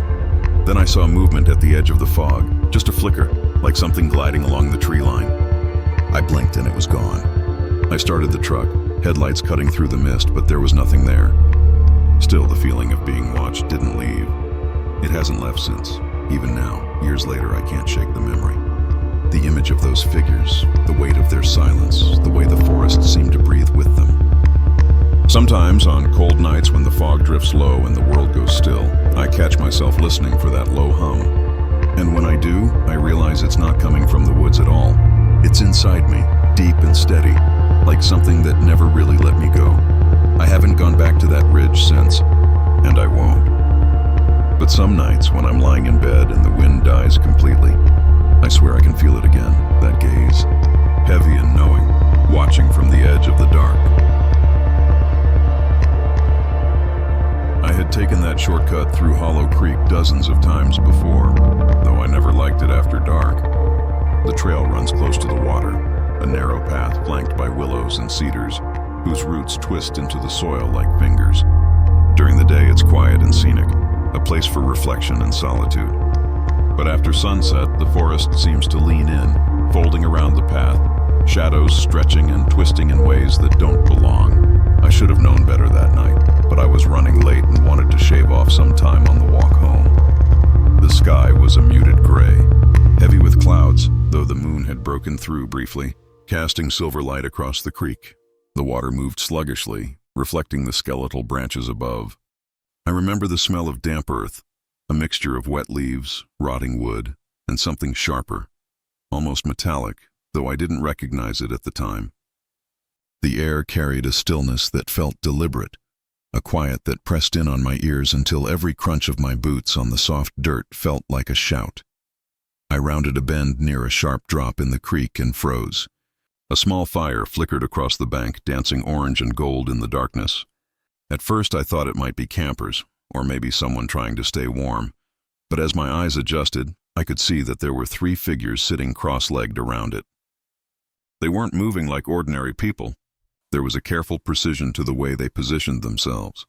Then I saw movement at the edge of the fog, just a flicker, like something gliding along the tree line. I blinked and it was gone. I started the truck, headlights cutting through the mist, but there was nothing there. Still, the feeling of being watched didn't leave. It hasn't left since. Even now, years later, I can't shake the memory. The image of those figures, the weight of their silence, the way the forest seemed to breathe with them. Sometimes, on cold nights when the fog drifts low and the world goes still, I catch myself listening for that low hum. And when I do, I realize it's not coming from the woods at all. It's inside me, deep and steady, like something that never really let me go. I haven't gone back to that ridge since, and I won't. But some nights, when I'm lying in bed and the wind dies completely, I swear I can feel it again, that gaze, heavy and knowing, watching from the edge of the dark. I had taken that shortcut through Hollow Creek dozens of times before, though I never liked it after dark. The trail runs close to the water, a narrow path flanked by willows and cedars, whose roots twist into the soil like fingers. During the day, it's quiet and scenic, a place for reflection and solitude. But after sunset, the forest seems to lean in, folding around the path, shadows stretching and twisting in ways that don't belong. I should have known better that night, but I was running late and wanted to shave off some time on the walk home. The sky was a muted gray, heavy with clouds, though the moon had broken through briefly, casting silver light across the creek. The water moved sluggishly, reflecting the skeletal branches above. I remember the smell of damp earth, a mixture of wet leaves, rotting wood, and something sharper, almost metallic, though I didn't recognize it at the time. The air carried a stillness that felt deliberate, a quiet that pressed in on my ears until every crunch of my boots on the soft dirt felt like a shout. I rounded a bend near a sharp drop in the creek and froze. A small fire flickered across the bank, dancing orange and gold in the darkness. At first I thought it might be campers, or maybe someone trying to stay warm, but as my eyes adjusted, I could see that there were 3 figures sitting cross-legged around it. They weren't moving like ordinary people. There was a careful precision to the way they positioned themselves,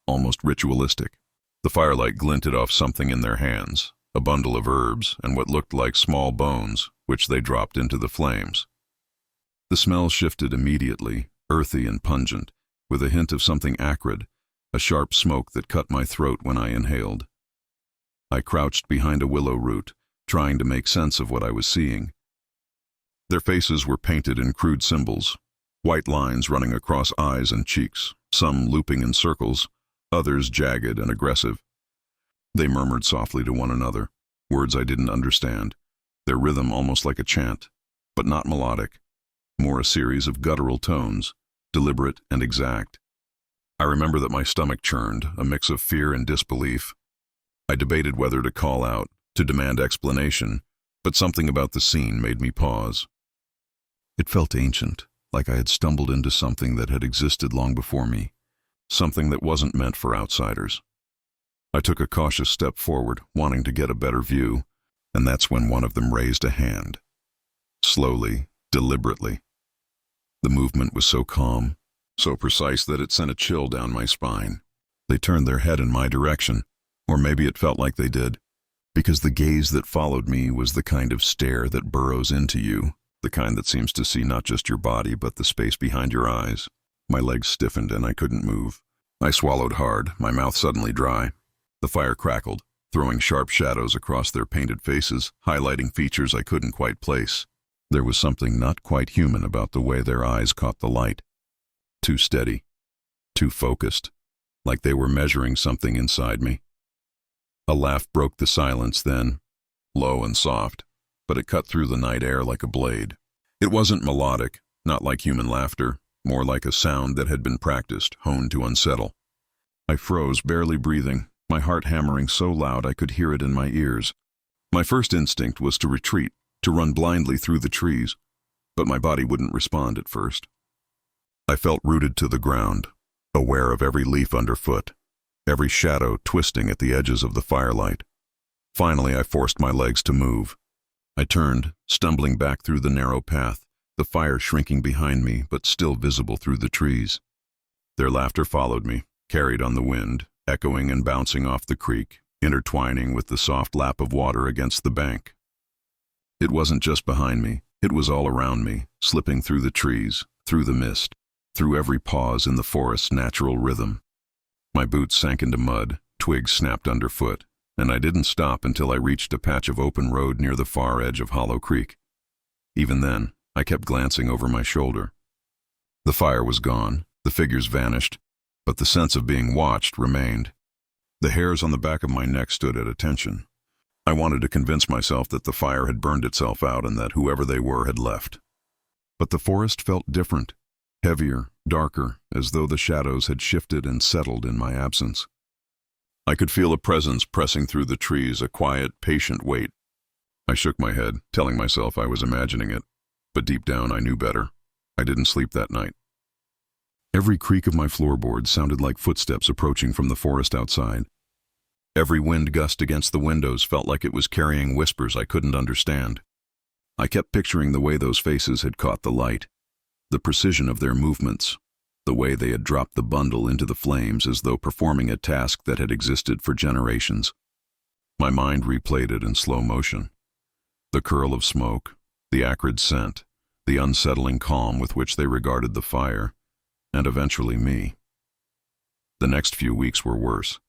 almost ritualistic. The firelight glinted off something in their hands, a bundle of herbs, and what looked like small bones, which they dropped into the flames. The smell shifted immediately, earthy and pungent, with a hint of something acrid, a sharp smoke that cut my throat when I inhaled. I crouched behind a willow root, trying to make sense of what I was seeing. Their faces were painted in crude symbols, white lines running across eyes and cheeks, some looping in circles, others jagged and aggressive. They murmured softly to one another, words I didn't understand, their rhythm almost like a chant, but not melodic, more a series of guttural tones, deliberate and exact. I remember that my stomach churned, a mix of fear and disbelief. I debated whether to call out, to demand explanation, but something about the scene made me pause. It felt ancient, like I had stumbled into something that had existed long before me, something that wasn't meant for outsiders. I took a cautious step forward, wanting to get a better view, and that's when one of them raised a hand. Slowly, deliberately. The movement was so calm, so precise that it sent a chill down my spine. They turned their head in my direction, or maybe it felt like they did, because the gaze that followed me was the kind of stare that burrows into you, the kind that seems to see not just your body but the space behind your eyes. My legs stiffened and I couldn't move. I swallowed hard, my mouth suddenly dry. The fire crackled, throwing sharp shadows across their painted faces, highlighting features I couldn't quite place. There was something not quite human about the way their eyes caught the light. Too steady, too focused, like they were measuring something inside me. A laugh broke the silence then, low and soft, but it cut through the night air like a blade. It wasn't melodic, not like human laughter, more like a sound that had been practiced, honed to unsettle. I froze, barely breathing, my heart hammering so loud I could hear it in my ears. My first instinct was to retreat, to run blindly through the trees, but my body wouldn't respond at first. I felt rooted to the ground, aware of every leaf underfoot, every shadow twisting at the edges of the firelight. Finally, I forced my legs to move. I turned, stumbling back through the narrow path, the fire shrinking behind me but still visible through the trees. Their laughter followed me, carried on the wind, echoing and bouncing off the creek, intertwining with the soft lap of water against the bank. It wasn't just behind me, it was all around me, slipping through the trees, through the mist, through every pause in the forest's natural rhythm. My boots sank into mud, twigs snapped underfoot, and I didn't stop until I reached a patch of open road near the far edge of Hollow Creek. Even then, I kept glancing over my shoulder. The fire was gone, the figures vanished, but the sense of being watched remained. The hairs on the back of my neck stood at attention. I wanted to convince myself that the fire had burned itself out and that whoever they were had left. But the forest felt different, heavier, darker, as though the shadows had shifted and settled in my absence. I could feel a presence pressing through the trees, a quiet, patient weight. I shook my head, telling myself I was imagining it, but deep down I knew better. I didn't sleep that night. Every creak of my floorboards sounded like footsteps approaching from the forest outside. Every wind gust against the windows felt like it was carrying whispers I couldn't understand. I kept picturing the way those faces had caught the light, the precision of their movements, the way they had dropped the bundle into the flames as though performing a task that had existed for generations. My mind replayed it in slow motion. The curl of smoke, the acrid scent, the unsettling calm with which they regarded the fire, and eventually me. The next few weeks were worse.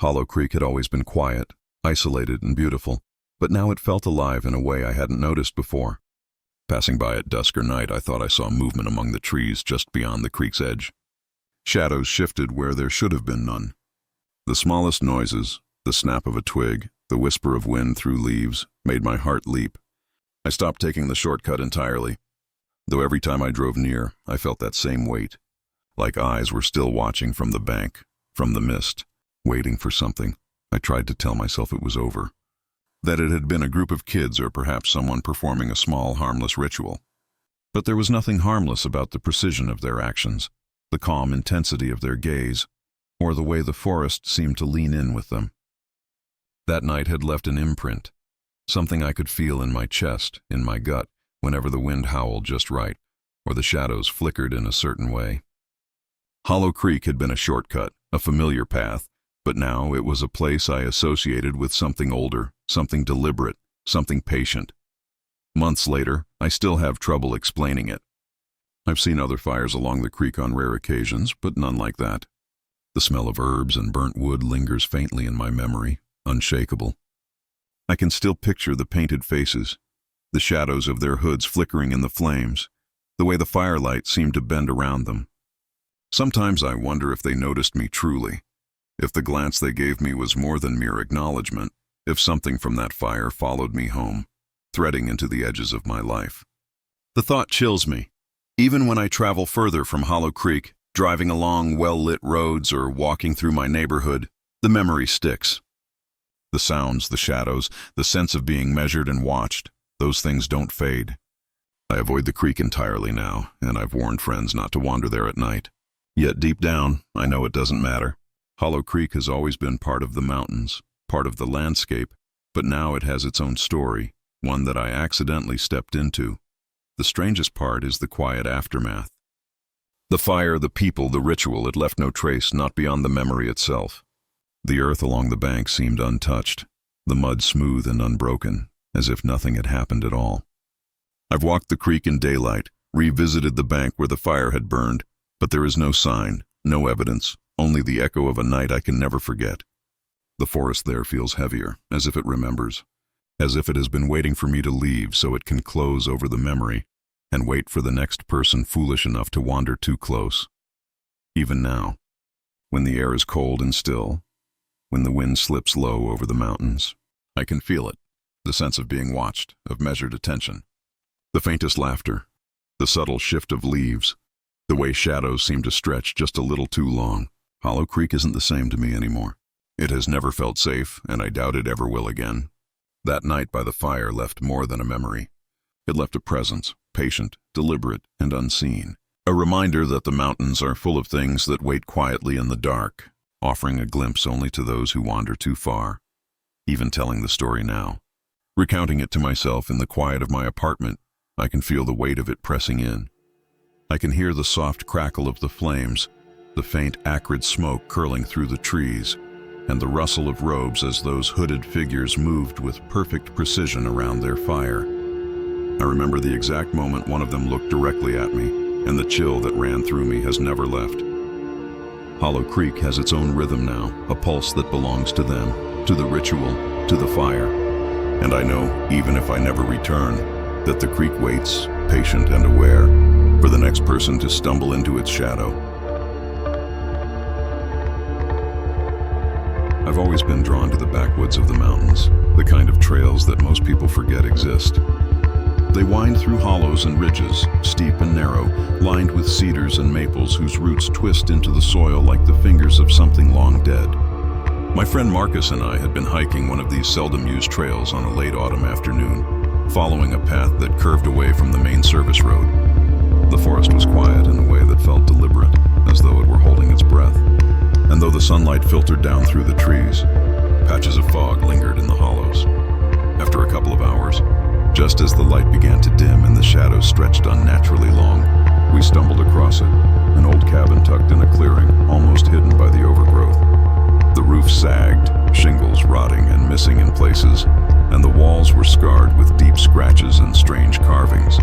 Hollow Creek had always been quiet, isolated and beautiful, but now it felt alive in a way I hadn't noticed before. Passing by at dusk or night, I thought I saw movement among the trees just beyond the creek's edge. Shadows shifted where there should have been none. The smallest noises, the snap of a twig, the whisper of wind through leaves, made my heart leap. I stopped taking the shortcut entirely, though every time I drove near, I felt that same weight, like eyes were still watching from the bank, from the mist, waiting for something. I tried to tell myself it was over, that it had been a group of kids or perhaps someone performing a small, harmless ritual. But there was nothing harmless about the precision of their actions, the calm intensity of their gaze, or the way the forest seemed to lean in with them. That night had left an imprint, something I could feel in my chest, in my gut, whenever the wind howled just right, or the shadows flickered in a certain way. Hollow Creek had been a shortcut, a familiar path, But now it was a place I associated with something older, something deliberate, something patient. Months later, I still have trouble explaining it. I've seen other fires along the creek on rare occasions, but none like that. The smell of herbs and burnt wood lingers faintly in my memory, unshakable. I can still picture the painted faces, the shadows of their hoods flickering in the flames, the way the firelight seemed to bend around them. Sometimes I wonder if they noticed me truly, if the glance they gave me was more than mere acknowledgement, if something from that fire followed me home, threading into the edges of my life. The thought chills me. Even when I travel further from Hollow Creek, driving along well-lit roads or walking through my neighborhood, the memory sticks. The sounds, the shadows, the sense of being measured and watched, those things don't fade. I avoid the creek entirely now, and I've warned friends not to wander there at night. Yet deep down, I know it doesn't matter. Hollow Creek has always been part of the mountains, part of the landscape, but now it has its own story, one that I accidentally stepped into. The strangest part is the quiet aftermath. The fire, the people, the ritual, it left no trace, not beyond the memory itself. The earth along the bank seemed untouched, the mud smooth and unbroken, as if nothing had happened at all. I've walked the creek in daylight, revisited the bank where the fire had burned, but there is no sign, no evidence, only the echo of a night I can never forget. The forest there feels heavier, as if it remembers, as if it has been waiting for me to leave so it can close over the memory and wait for the next person foolish enough to wander too close. Even now, when the air is cold and still, when the wind slips low over the mountains, I can feel it, the sense of being watched, of measured attention. The faintest laughter, the subtle shift of leaves, the way shadows seem to stretch just a little too long. Hollow Creek isn't the same to me anymore. It has never felt safe, and I doubt it ever will again. That night by the fire left more than a memory. It left a presence, patient, deliberate, and unseen. A reminder that the mountains are full of things that wait quietly in the dark, offering a glimpse only to those who wander too far. Even telling the story now, recounting it to myself in the quiet of my apartment, I can feel the weight of it pressing in. I can hear the soft crackle of the flames, the faint acrid smoke curling through the trees, and the rustle of robes as those hooded figures moved with perfect precision around their fire. I remember the exact moment one of them looked directly at me, and the chill that ran through me has never left. Hollow Creek has its own rhythm now, a pulse that belongs to them, to the ritual, to the fire. And I know, even if I never return, that the creek waits, patient and aware, for the next person to stumble into its shadow. I've always been drawn to the backwoods of the mountains, the kind of trails that most people forget exist. They wind through hollows and ridges, steep and narrow, lined with cedars and maples whose roots twist into the soil like the fingers of something long dead. My friend Marcus and I had been hiking one of these seldom-used trails on a late autumn afternoon, following a path that curved away from the main service road. The forest was quiet in a way that felt deliberate, as though it were holding its breath. And though the sunlight filtered down through the trees, patches of fog lingered in the hollows. After a couple of hours, just as the light began to dim and the shadows stretched unnaturally long, we stumbled across it, an old cabin tucked in a clearing, almost hidden by the overgrowth. The roof sagged, shingles rotting and missing in places, and the walls were scarred with deep scratches and strange carvings.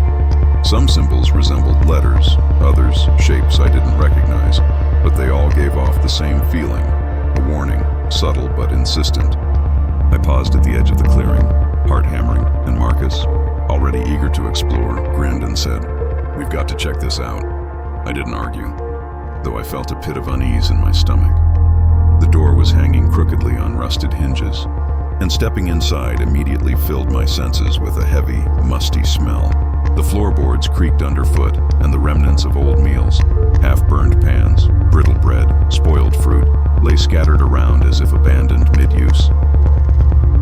Some symbols resembled letters, others shapes I didn't recognize, but they all gave off the same feeling, a warning, subtle but insistent. I paused at the edge of the clearing, heart hammering, and Marcus, already eager to explore, grinned and said, "We've got to check this out." I didn't argue, though I felt a pit of unease in my stomach. The door was hanging crookedly on rusted hinges, and stepping inside immediately filled my senses with a heavy, musty smell. The floorboards creaked underfoot, and the remnants of old meals, half-burned pans, brittle bread, spoiled fruit, lay scattered around as if abandoned mid-use.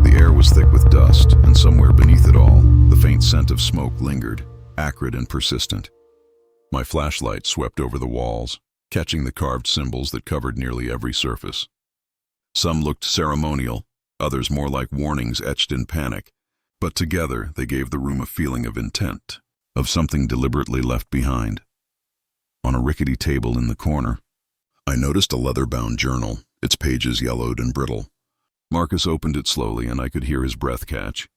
The air was thick with dust, and somewhere beneath it all, the faint scent of smoke lingered, acrid and persistent. My flashlight swept over the walls, catching the carved symbols that covered nearly every surface. Some looked ceremonial, others more like warnings etched in panic, but together they gave the room a feeling of intent, of something deliberately left behind. On a rickety table in the corner, I noticed a leather-bound journal, its pages yellowed and brittle. Marcus opened it slowly, and I could hear his breath catch.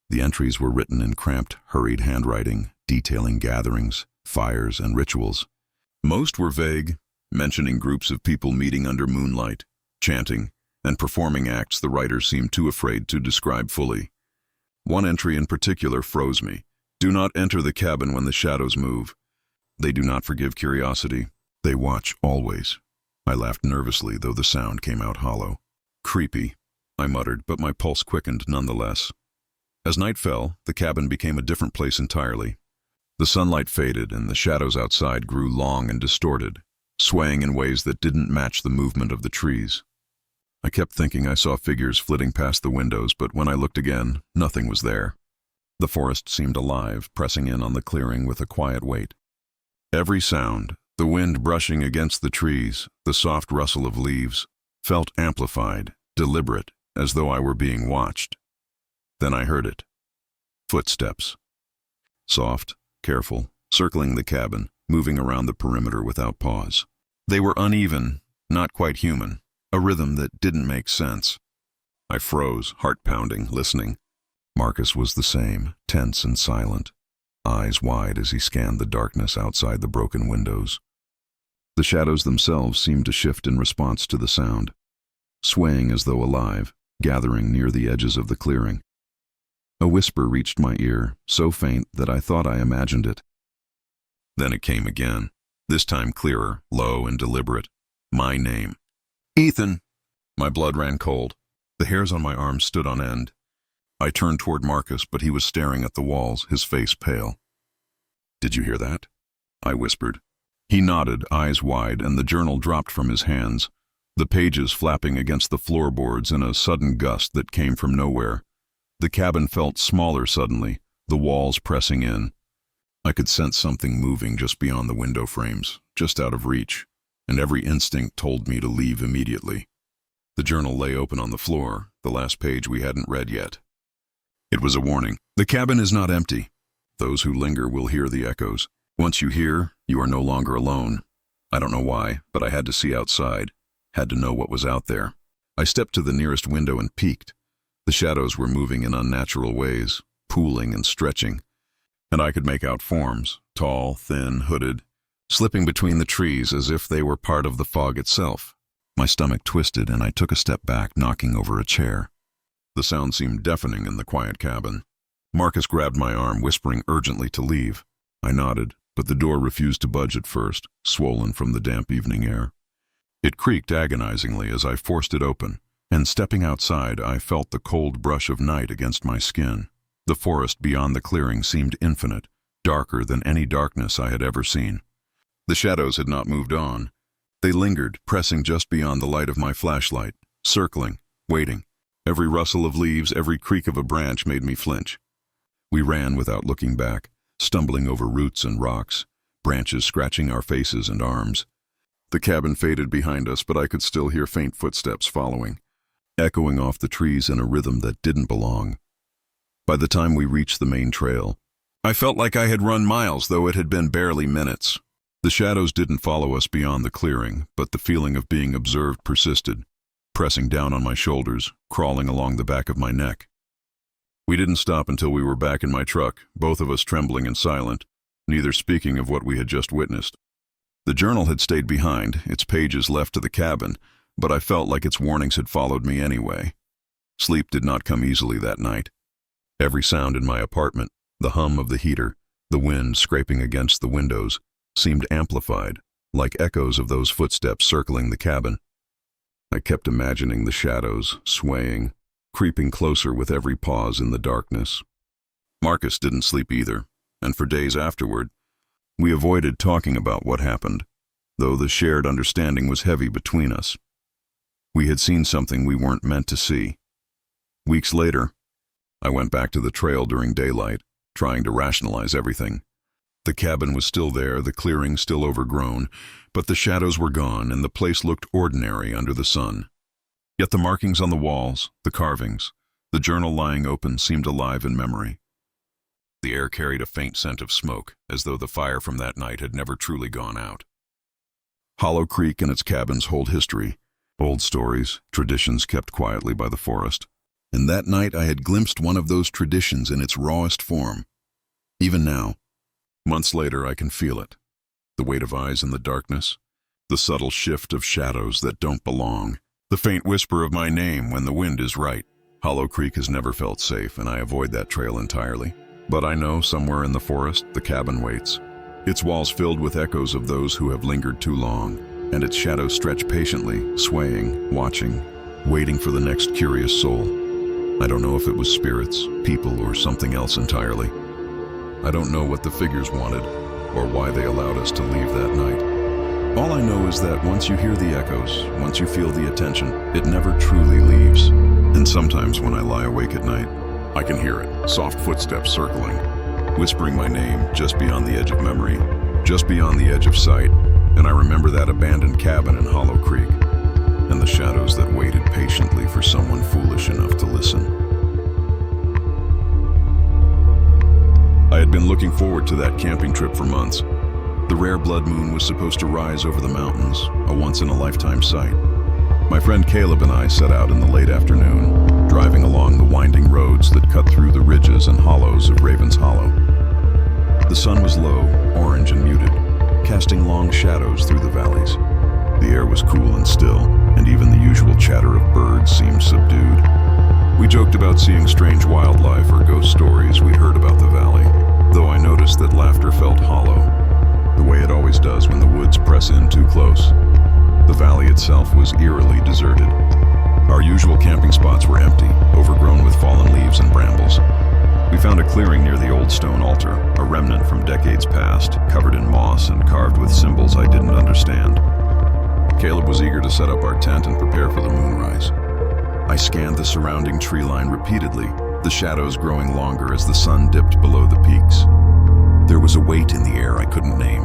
The entries were written in cramped, hurried handwriting, detailing gatherings, fires, and rituals. Most were vague, mentioning groups of people meeting under moonlight, chanting, and performing acts the writer seemed too afraid to describe fully. One entry in particular froze me. Do not enter the cabin when the shadows move. They do not forgive curiosity. They watch always. I laughed nervously, though the sound came out hollow. Creepy, I muttered, but my pulse quickened nonetheless. As night fell, the cabin became a different place entirely. The sunlight faded, and the shadows outside grew long and distorted, swaying in ways that didn't match the movement of the trees. I kept thinking I saw figures flitting past the windows, but when I looked again, nothing was there. The forest seemed alive, pressing in on the clearing with a quiet weight. Every sound, the wind brushing against the trees, the soft rustle of leaves, felt amplified, deliberate, as though I were being watched. Then I heard it. Footsteps. Soft, careful, circling the cabin, moving around the perimeter without pause. They were uneven, not quite human, a rhythm that didn't make sense. I froze, heart pounding, listening. Marcus was the same, tense and silent, eyes wide as he scanned the darkness outside the broken windows. The shadows themselves seemed to shift in response to the sound, swaying as though alive, gathering near the edges of the clearing. A whisper reached my ear, so faint that I thought I imagined it. Then it came again, this time clearer, low and deliberate. My name. Ethan! My blood ran cold. The hairs on my arms stood on end. I turned toward Marcus, but he was staring at the walls, his face pale. Did you hear that? I whispered. He nodded, eyes wide, and the journal dropped from his hands, the pages flapping against the floorboards in a sudden gust that came from nowhere. The cabin felt smaller suddenly, the walls pressing in. I could sense something moving just beyond the window frames, just out of reach, and every instinct told me to leave immediately. The journal lay open on the floor, the last page we hadn't read yet. It was a warning. The cabin is not empty. Those who linger will hear the echoes. Once you hear, you are no longer alone. I don't know why, but I had to see outside, had to know what was out there. I stepped to the nearest window and peeked. The shadows were moving in unnatural ways, pooling and stretching, and I could make out forms, tall, thin, hooded, slipping between the trees as if they were part of the fog itself. My stomach twisted, and I took a step back, knocking over a chair. The sound seemed deafening in the quiet cabin. Marcus grabbed my arm, whispering urgently to leave. I nodded, but the door refused to budge at first, swollen from the damp evening air. It creaked agonizingly as I forced it open, and stepping outside, I felt the cold brush of night against my skin. The forest beyond the clearing seemed infinite, darker than any darkness I had ever seen. The shadows had not moved on. They lingered, pressing just beyond the light of my flashlight, circling, waiting. Every rustle of leaves, every creak of a branch made me flinch. We ran without looking back, stumbling over roots and rocks, branches scratching our faces and arms. The cabin faded behind us, but I could still hear faint footsteps following, echoing off the trees in a rhythm that didn't belong. By the time we reached the main trail, I felt like I had run miles, though it had been barely minutes. The shadows didn't follow us beyond the clearing, but the feeling of being observed persisted, pressing down on my shoulders, crawling along the back of my neck. We didn't stop until we were back in my truck, both of us trembling and silent, neither speaking of what we had just witnessed. The journal had stayed behind, its pages left to the cabin, but I felt like its warnings had followed me anyway. Sleep did not come easily that night. Every sound in my apartment, the hum of the heater, the wind scraping against the windows, seemed amplified, like echoes of those footsteps circling the cabin. I kept imagining the shadows, swaying, creeping closer with every pause in the darkness. Marcus didn't sleep either, and for days afterward, we avoided talking about what happened, though the shared understanding was heavy between us. We had seen something we weren't meant to see. Weeks later, I went back to the trail during daylight, trying to rationalize everything. The cabin was still there, the clearing still overgrown, but the shadows were gone and the place looked ordinary under the sun. Yet the markings on the walls, the carvings, the journal lying open seemed alive in memory. The air carried a faint scent of smoke, as though the fire from that night had never truly gone out. Hollow Creek and its cabins hold history, Old stories, traditions kept quietly by the forest. And that night I had glimpsed one of those traditions in its rawest form. Even now, months later, I can feel it. The weight of eyes in the darkness, the subtle shift of shadows that don't belong, the faint whisper of my name when the wind is right. Hollow Creek has never felt safe, and I avoid that trail entirely. But I know somewhere in the forest, the cabin waits. Its walls filled with echoes of those who have lingered too long, and its shadows stretch patiently, swaying, watching, waiting for the next curious soul. I don't know if it was spirits, people, or something else entirely. I don't know what the figures wanted, or why they allowed us to leave that night. All I know is that once you hear the echoes, once you feel the attention, it never truly leaves. And sometimes when I lie awake at night, I can hear it, soft footsteps circling, whispering my name just beyond the edge of memory, just beyond the edge of sight. And I remember that abandoned cabin in Hollow Creek, and the shadows that waited patiently for someone foolish enough to listen. I had been looking forward to that camping trip for months. The rare blood moon was supposed to rise over the mountains, a once-in-a-lifetime sight. My friend Caleb and I set out in the late afternoon, driving along the winding roads that cut through the ridges and hollows of Raven's Hollow. The sun was low, orange and muted, casting long shadows through the valleys. The air was cool and still, and even the usual chatter of birds seemed subdued. We joked about seeing strange wildlife or ghost stories we'd heard about the valley, though I noticed that laughter felt hollow, the way it always does when the woods press in too close. The valley itself was eerily deserted. Our usual camping spots were empty, overgrown with fallen leaves and brambles. We found a clearing near the old stone altar, a remnant from decades past, covered in moss and carved with symbols I didn't understand. Caleb was eager to set up our tent and prepare for the moonrise. I scanned the surrounding tree line repeatedly, the shadows growing longer as the sun dipped below the peaks. There was a weight in the air I couldn't name,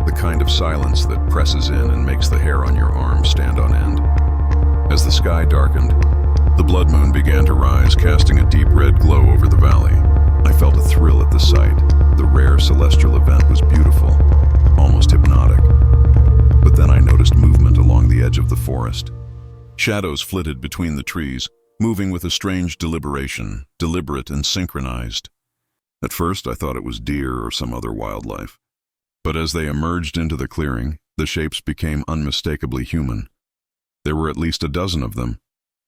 the kind of silence that presses in and makes the hair on your arm stand on end. As the sky darkened, the blood moon began to rise, casting a deep red glow over the valley. I felt a thrill at the sight. The rare celestial event was beautiful, almost hypnotic. But then I noticed movement along the edge of the forest. Shadows flitted between the trees, moving with a strange deliberation, deliberate and synchronized. At first I thought it was deer or some other wildlife. But as they emerged into the clearing, the shapes became unmistakably human. There were at least a dozen of them,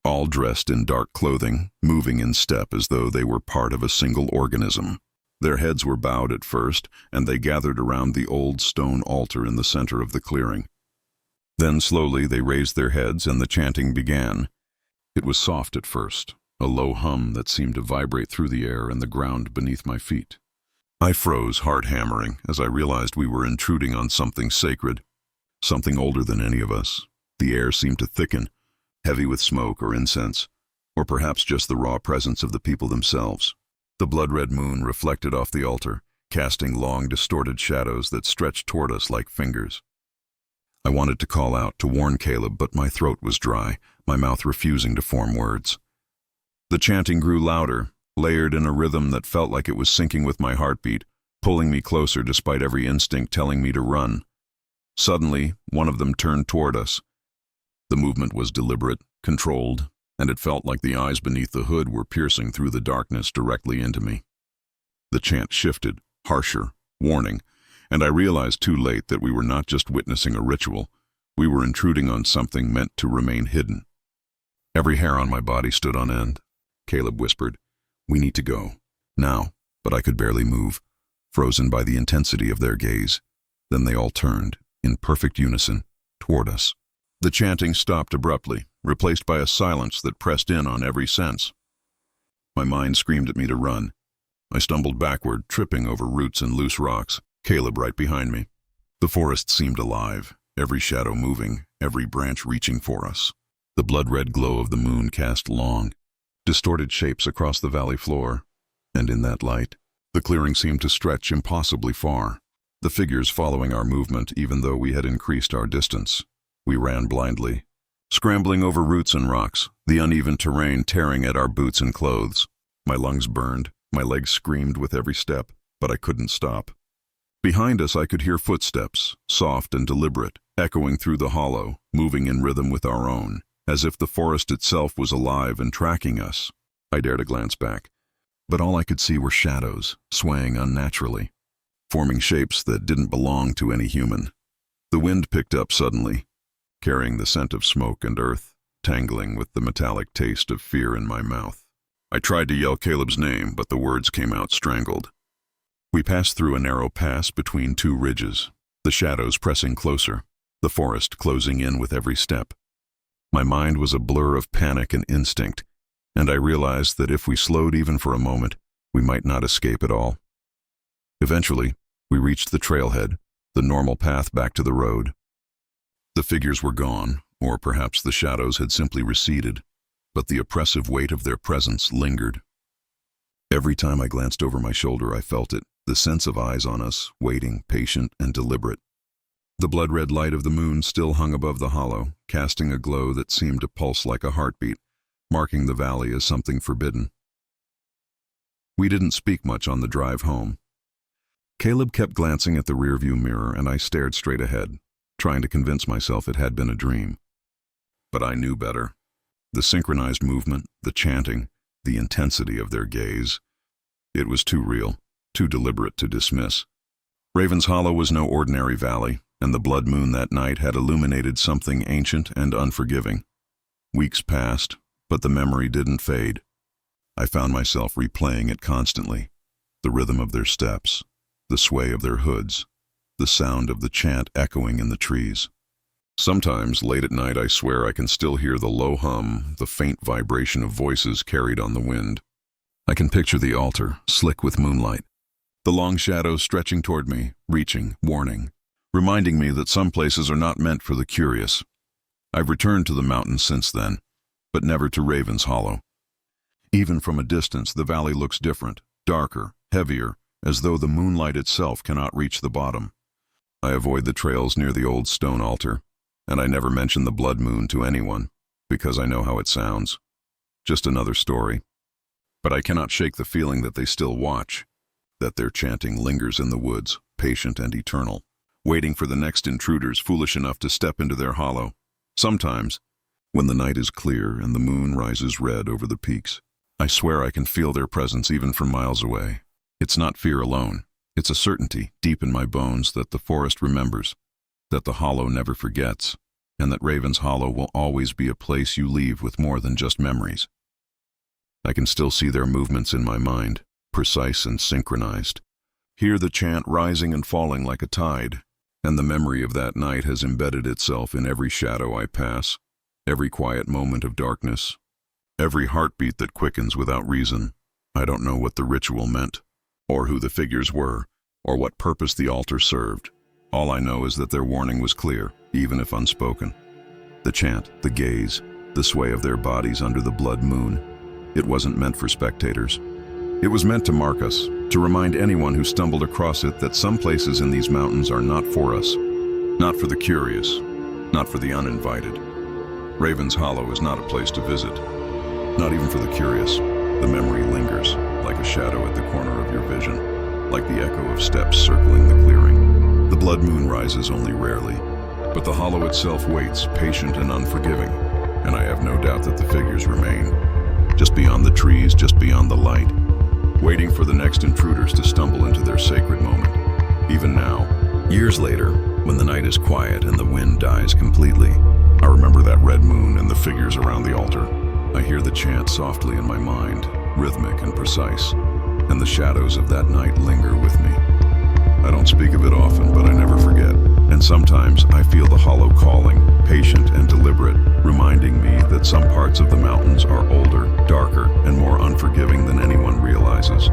all dressed in dark clothing, moving in step as though they were part of a single organism. Their heads were bowed at first, and they gathered around the old stone altar in the center of the clearing. Then slowly they raised their heads and the chanting began. It was soft at first, a low hum that seemed to vibrate through the air and the ground beneath my feet. I froze, heart hammering, as I realized we were intruding on something sacred, something older than any of us. The air seemed to thicken, heavy with smoke or incense, or perhaps just the raw presence of the people themselves. The blood-red moon reflected off the altar, casting long, distorted shadows that stretched toward us like fingers. I wanted to call out, to warn Caleb, but my throat was dry, my mouth refusing to form words. The chanting grew louder, layered in a rhythm that felt like it was syncing with my heartbeat, pulling me closer despite every instinct telling me to run. Suddenly, one of them turned toward us. The movement was deliberate, controlled, and it felt like the eyes beneath the hood were piercing through the darkness directly into me. The chant shifted, harsher, warning, and I realized too late that we were not just witnessing a ritual, we were intruding on something meant to remain hidden. Every hair on my body stood on end. Caleb whispered, "We need to go. Now," but I could barely move, frozen by the intensity of their gaze. Then they all turned, in perfect unison, toward us. The chanting stopped abruptly, replaced by a silence that pressed in on every sense. My mind screamed at me to run. I stumbled backward, tripping over roots and loose rocks, Caleb right behind me. The forest seemed alive, every shadow moving, every branch reaching for us. The blood-red glow of the moon cast long, distorted shapes across the valley floor, and in that light, the clearing seemed to stretch impossibly far, the figures following our movement even though we had increased our distance. We ran blindly, scrambling over roots and rocks, the uneven terrain tearing at our boots and clothes. My lungs burned, my legs screamed with every step, but I couldn't stop. Behind us I could hear footsteps, soft and deliberate, echoing through the hollow, moving in rhythm with our own, as if the forest itself was alive and tracking us. I dared to glance back, but all I could see were shadows, swaying unnaturally, forming shapes that didn't belong to any human. The wind picked up suddenly, carrying the scent of smoke and earth, tangling with the metallic taste of fear in my mouth. I tried to yell Caleb's name, but the words came out strangled. We passed through a narrow pass between two ridges, the shadows pressing closer, the forest closing in with every step. My mind was a blur of panic and instinct, and I realized that if we slowed even for a moment, we might not escape at all. Eventually, we reached the trailhead, the normal path back to the road. The figures were gone, or perhaps the shadows had simply receded, but the oppressive weight of their presence lingered. Every time I glanced over my shoulder, I felt it, the sense of eyes on us, waiting, patient and deliberate. The blood-red light of the moon still hung above the hollow, casting a glow that seemed to pulse like a heartbeat, marking the valley as something forbidden. We didn't speak much on the drive home. Caleb kept glancing at the rearview mirror, and I stared straight ahead, trying to convince myself it had been a dream. But I knew better. The synchronized movement, the chanting, the intensity of their gaze. It was too real, too deliberate to dismiss. Raven's Hollow was no ordinary valley, and the blood moon that night had illuminated something ancient and unforgiving. Weeks passed, but the memory didn't fade. I found myself replaying it constantly. The rhythm of their steps, the sway of their hoods, the sound of the chant echoing in the trees. Sometimes, late at night, I swear I can still hear the low hum, the faint vibration of voices carried on the wind. I can picture the altar, slick with moonlight, the long shadows stretching toward me, reaching, warning, reminding me that some places are not meant for the curious. I've returned to the mountains since then, but never to Raven's Hollow. Even from a distance, the valley looks different, darker, heavier, as though the moonlight itself cannot reach the bottom. I avoid the trails near the old stone altar, and I never mention the blood moon to anyone, because I know how it sounds. Just another story. But I cannot shake the feeling that they still watch, that their chanting lingers in the woods, patient and eternal, waiting for the next intruders foolish enough to step into their hollow. Sometimes, when the night is clear and the moon rises red over the peaks, I swear I can feel their presence even from miles away. It's not fear alone. It's a certainty deep in my bones that the forest remembers, that the hollow never forgets, and that Raven's Hollow will always be a place you leave with more than just memories. I can still see their movements in my mind, precise and synchronized. Hear the chant rising and falling like a tide, and the memory of that night has embedded itself in every shadow I pass, every quiet moment of darkness, every heartbeat that quickens without reason. I don't know what the ritual meant, or who the figures were, or what purpose the altar served. All I know is that their warning was clear, even if unspoken. The chant, the gaze, the sway of their bodies under the blood moon. It wasn't meant for spectators. It was meant to mark us, to remind anyone who stumbled across it that some places in these mountains are not for us, not for the curious, not for the uninvited. Raven's Hollow is not a place to visit, not even for the curious. The memory lingers, like a shadow at the corner of your vision, like the echo of steps circling the clearing. The blood moon rises only rarely, but the hollow itself waits, patient and unforgiving, and I have no doubt that the figures remain, just beyond the trees, just beyond the light, waiting for the next intruders to stumble into their sacred moment. Even now, years later, when the night is quiet and the wind dies completely, I remember that red moon and the figures around the altar. I hear the chant softly in my mind, rhythmic and precise, and the shadows of that night linger with me. I don't speak of it often, but I never forget. And sometimes I feel the hollow calling, patient and deliberate, reminding me that some parts of the mountains are older, darker, and more unforgiving than anyone realizes.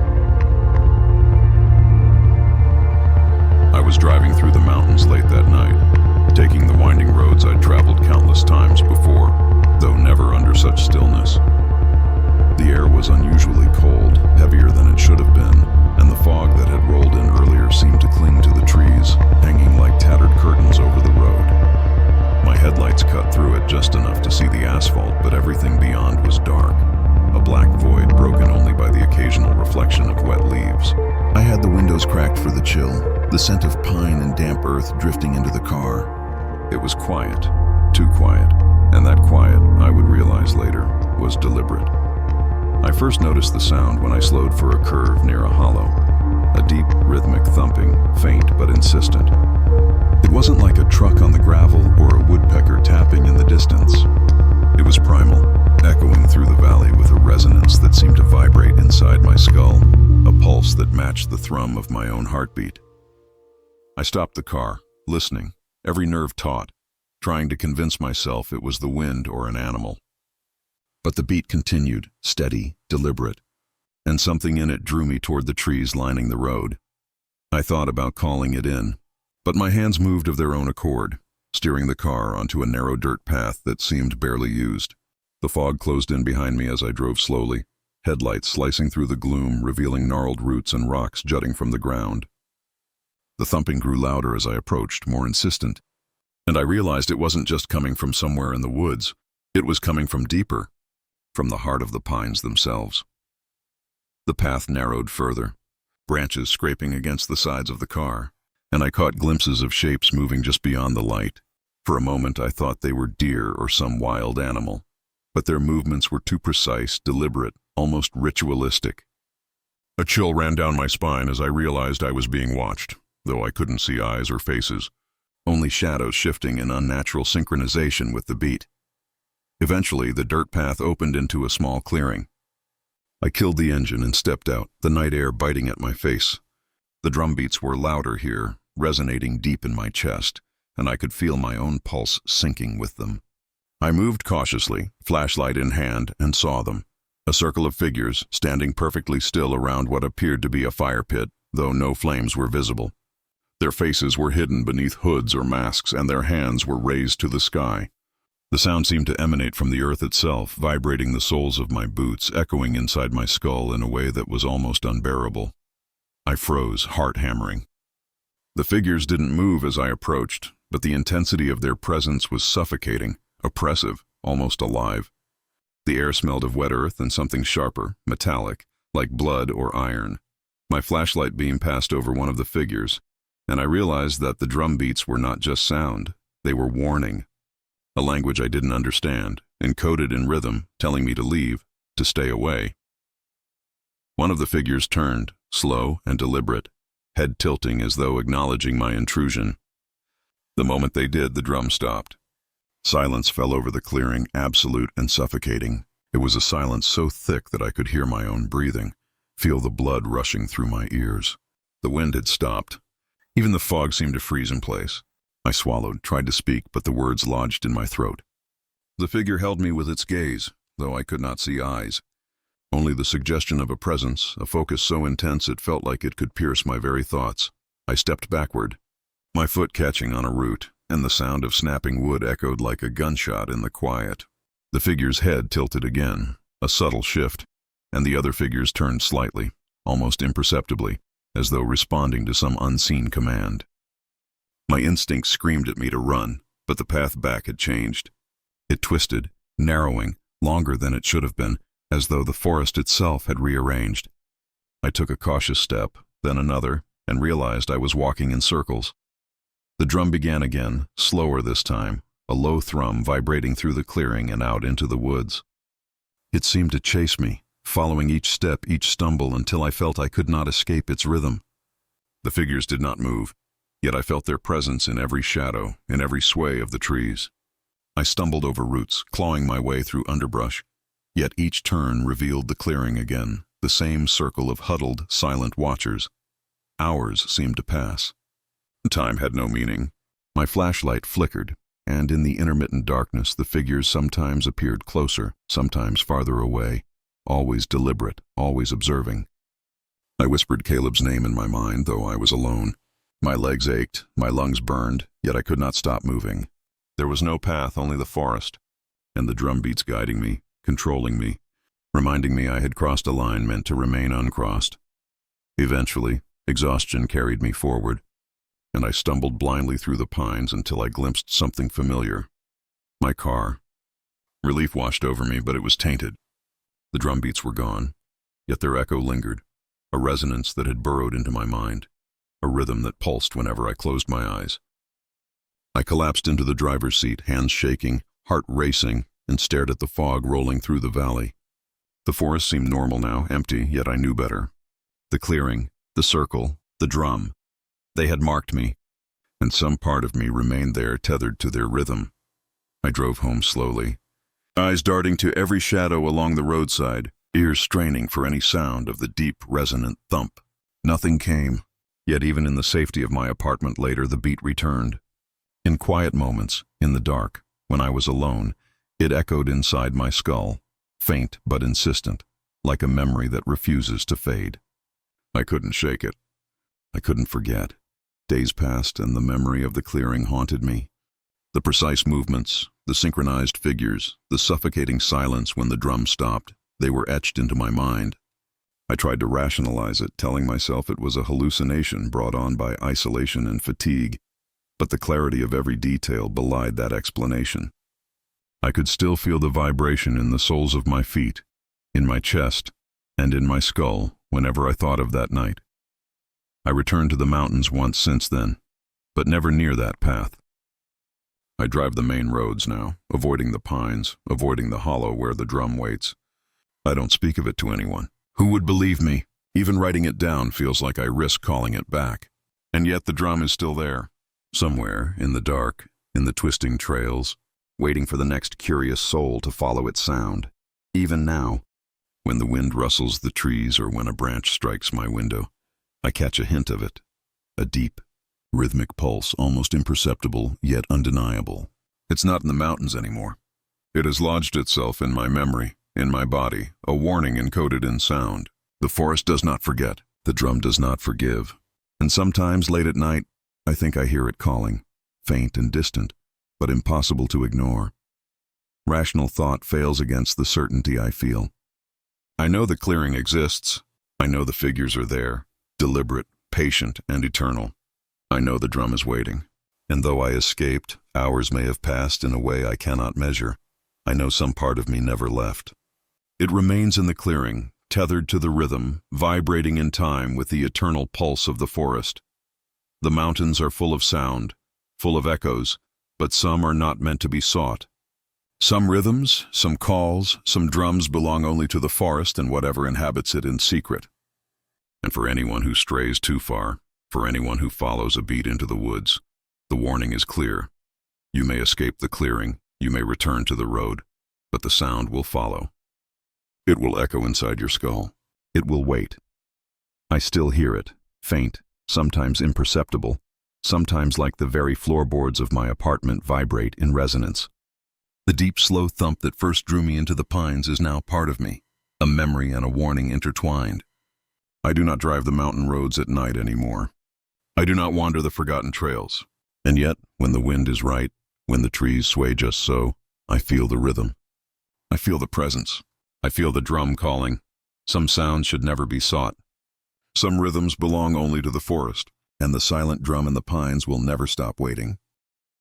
I was driving through the mountains late that night, taking the winding roads I'd traveled countless times before, though never under such stillness. The air was unusually cold, heavier than it should have been, and the fog that had rolled in earlier seemed to cling to the trees, hanging like tattered curtains over the road. My headlights cut through it just enough to see the asphalt, but everything beyond was dark, a black void broken only by the occasional reflection of wet leaves. I had the window windows cracked for the chill, the scent of pine and damp earth drifting into the car. It was quiet, too quiet, and that quiet, I would realize later, was deliberate. I first noticed the sound when I slowed for a curve near a hollow, a deep, rhythmic thumping, faint but insistent. It wasn't like a truck on the gravel or a woodpecker tapping in the distance. It was primal, echoing through the valley with a resonance that seemed to vibrate inside my skull, a pulse that matched the thrum of my own heartbeat. I stopped the car, listening, every nerve taut, trying to convince myself it was the wind or an animal. But the beat continued, steady, deliberate, and something in it drew me toward the trees lining the road. I thought about calling it in, but my hands moved of their own accord, steering the car onto a narrow dirt path that seemed barely used. The fog closed in behind me as I drove slowly, headlights slicing through the gloom, revealing gnarled roots and rocks jutting from the ground. The thumping grew louder as I approached, more insistent, and I realized it wasn't just coming from somewhere in the woods. It was coming from deeper, from the heart of the pines themselves. The path narrowed further, branches scraping against the sides of the car, and I caught glimpses of shapes moving just beyond the light. For a moment I thought they were deer or some wild animal, but their movements were too precise, deliberate, almost ritualistic. A chill ran down my spine as I realized I was being watched, though I couldn't see eyes or faces, only shadows shifting in unnatural synchronization with the beat. Eventually, the dirt path opened into a small clearing. I killed the engine and stepped out, the night air biting at my face. The drum beats were louder here, resonating deep in my chest, and I could feel my own pulse sinking with them. I moved cautiously, flashlight in hand, and saw them. A circle of figures, standing perfectly still around what appeared to be a fire pit, though no flames were visible. Their faces were hidden beneath hoods or masks, and their hands were raised to the sky. The sound seemed to emanate from the earth itself, vibrating the soles of my boots, echoing inside my skull in a way that was almost unbearable. I froze, heart hammering. The figures didn't move as I approached, but the intensity of their presence was suffocating, oppressive, almost alive. The air smelled of wet earth and something sharper, metallic, like blood or iron. My flashlight beam passed over one of the figures, and I realized that the drum beats were not just sound, they were warning. A language I didn't understand, encoded in rhythm, telling me to leave, to stay away. One of the figures turned, slow and deliberate, head tilting as though acknowledging my intrusion. The moment they did, the drum stopped. Silence fell over the clearing, absolute and suffocating. It was a silence so thick that I could hear my own breathing, feel the blood rushing through my ears. The wind had stopped. Even the fog seemed to freeze in place. I swallowed, tried to speak, but the words lodged in my throat. The figure held me with its gaze, though I could not see eyes. Only the suggestion of a presence, a focus so intense it felt like it could pierce my very thoughts. I stepped backward, my foot catching on a root, and the sound of snapping wood echoed like a gunshot in the quiet. The figure's head tilted again, a subtle shift, and the other figures turned slightly, almost imperceptibly, as though responding to some unseen command. My instinct screamed at me to run, but the path back had changed. It twisted, narrowing, longer than it should have been, as though the forest itself had rearranged. I took a cautious step, then another, and realized I was walking in circles. The drum began again, slower this time, a low thrum vibrating through the clearing and out into the woods. It seemed to chase me, following each step, each stumble, until I felt I could not escape its rhythm. The figures did not move, yet I felt their presence in every shadow, in every sway of the trees. I stumbled over roots, clawing my way through underbrush, yet each turn revealed the clearing again, the same circle of huddled, silent watchers. Hours seemed to pass. Time had no meaning. My flashlight flickered, and in the intermittent darkness the figures sometimes appeared closer, sometimes farther away, always deliberate, always observing. I whispered Caleb's name in my mind, though I was alone. My legs ached, my lungs burned, yet I could not stop moving. There was no path, only the forest, and the drum beats guiding me, controlling me, reminding me I had crossed a line meant to remain uncrossed. Eventually, exhaustion carried me forward, and I stumbled blindly through the pines until I glimpsed something familiar. My car. Relief washed over me, but it was tainted. The drum beats were gone, yet their echo lingered, a resonance that had burrowed into my mind, a rhythm that pulsed whenever I closed my eyes. I collapsed into the driver's seat, hands shaking, heart racing, and stared at the fog rolling through the valley. The forest seemed normal now, empty, yet I knew better. The clearing, the circle, the drum, they had marked me, and some part of me remained there tethered to their rhythm. I drove home slowly, eyes darting to every shadow along the roadside, ears straining for any sound of the deep, resonant thump. Nothing came, yet even in the safety of my apartment later the beat returned. In quiet moments, in the dark, when I was alone, it echoed inside my skull, faint but insistent, like a memory that refuses to fade. I couldn't shake it. I couldn't forget. Days passed and the memory of the clearing haunted me. The precise movements, the synchronized figures, the suffocating silence when the drum stopped, they were etched into my mind. I tried to rationalize it, telling myself it was a hallucination brought on by isolation and fatigue, but the clarity of every detail belied that explanation. I could still feel the vibration in the soles of my feet, in my chest, and in my skull whenever I thought of that night. I returned to the mountains once since then, but never near that path. I drive the main roads now, avoiding the pines, avoiding the hollow where the drum waits. I don't speak of it to anyone. Who would believe me? Even writing it down feels like I risk calling it back. And yet the drum is still there, somewhere in the dark, in the twisting trails, waiting for the next curious soul to follow its sound. Even now, when the wind rustles the trees or when a branch strikes my window, I catch a hint of it, a deep, rhythmic pulse, almost imperceptible, yet undeniable. It's not in the mountains anymore. It has lodged itself in my memory, in my body, a warning encoded in sound. The forest does not forget, the drum does not forgive. And sometimes, late at night, I think I hear it calling, faint and distant, but impossible to ignore. Rational thought fails against the certainty I feel. I know the clearing exists. I know the figures are there, deliberate, patient, and eternal. I know the drum is waiting. And though I escaped, hours may have passed in a way I cannot measure. I know some part of me never left. It remains in the clearing, tethered to the rhythm, vibrating in time with the eternal pulse of the forest. The mountains are full of sound, full of echoes, but some are not meant to be sought. Some rhythms, some calls, some drums belong only to the forest and whatever inhabits it in secret. And for anyone who strays too far, for anyone who follows a beat into the woods, the warning is clear. You may escape the clearing, you may return to the road, but the sound will follow. It will echo inside your skull. It will wait. I still hear it, faint, sometimes imperceptible, sometimes like the very floorboards of my apartment vibrate in resonance. The deep, slow thump that first drew me into the pines is now part of me, a memory and a warning intertwined. I do not drive the mountain roads at night anymore. I do not wander the forgotten trails. And yet, when the wind is right, when the trees sway just so, I feel the rhythm. I feel the presence. I feel the drum calling. Some sounds should never be sought. Some rhythms belong only to the forest, and the silent drum in the pines will never stop waiting.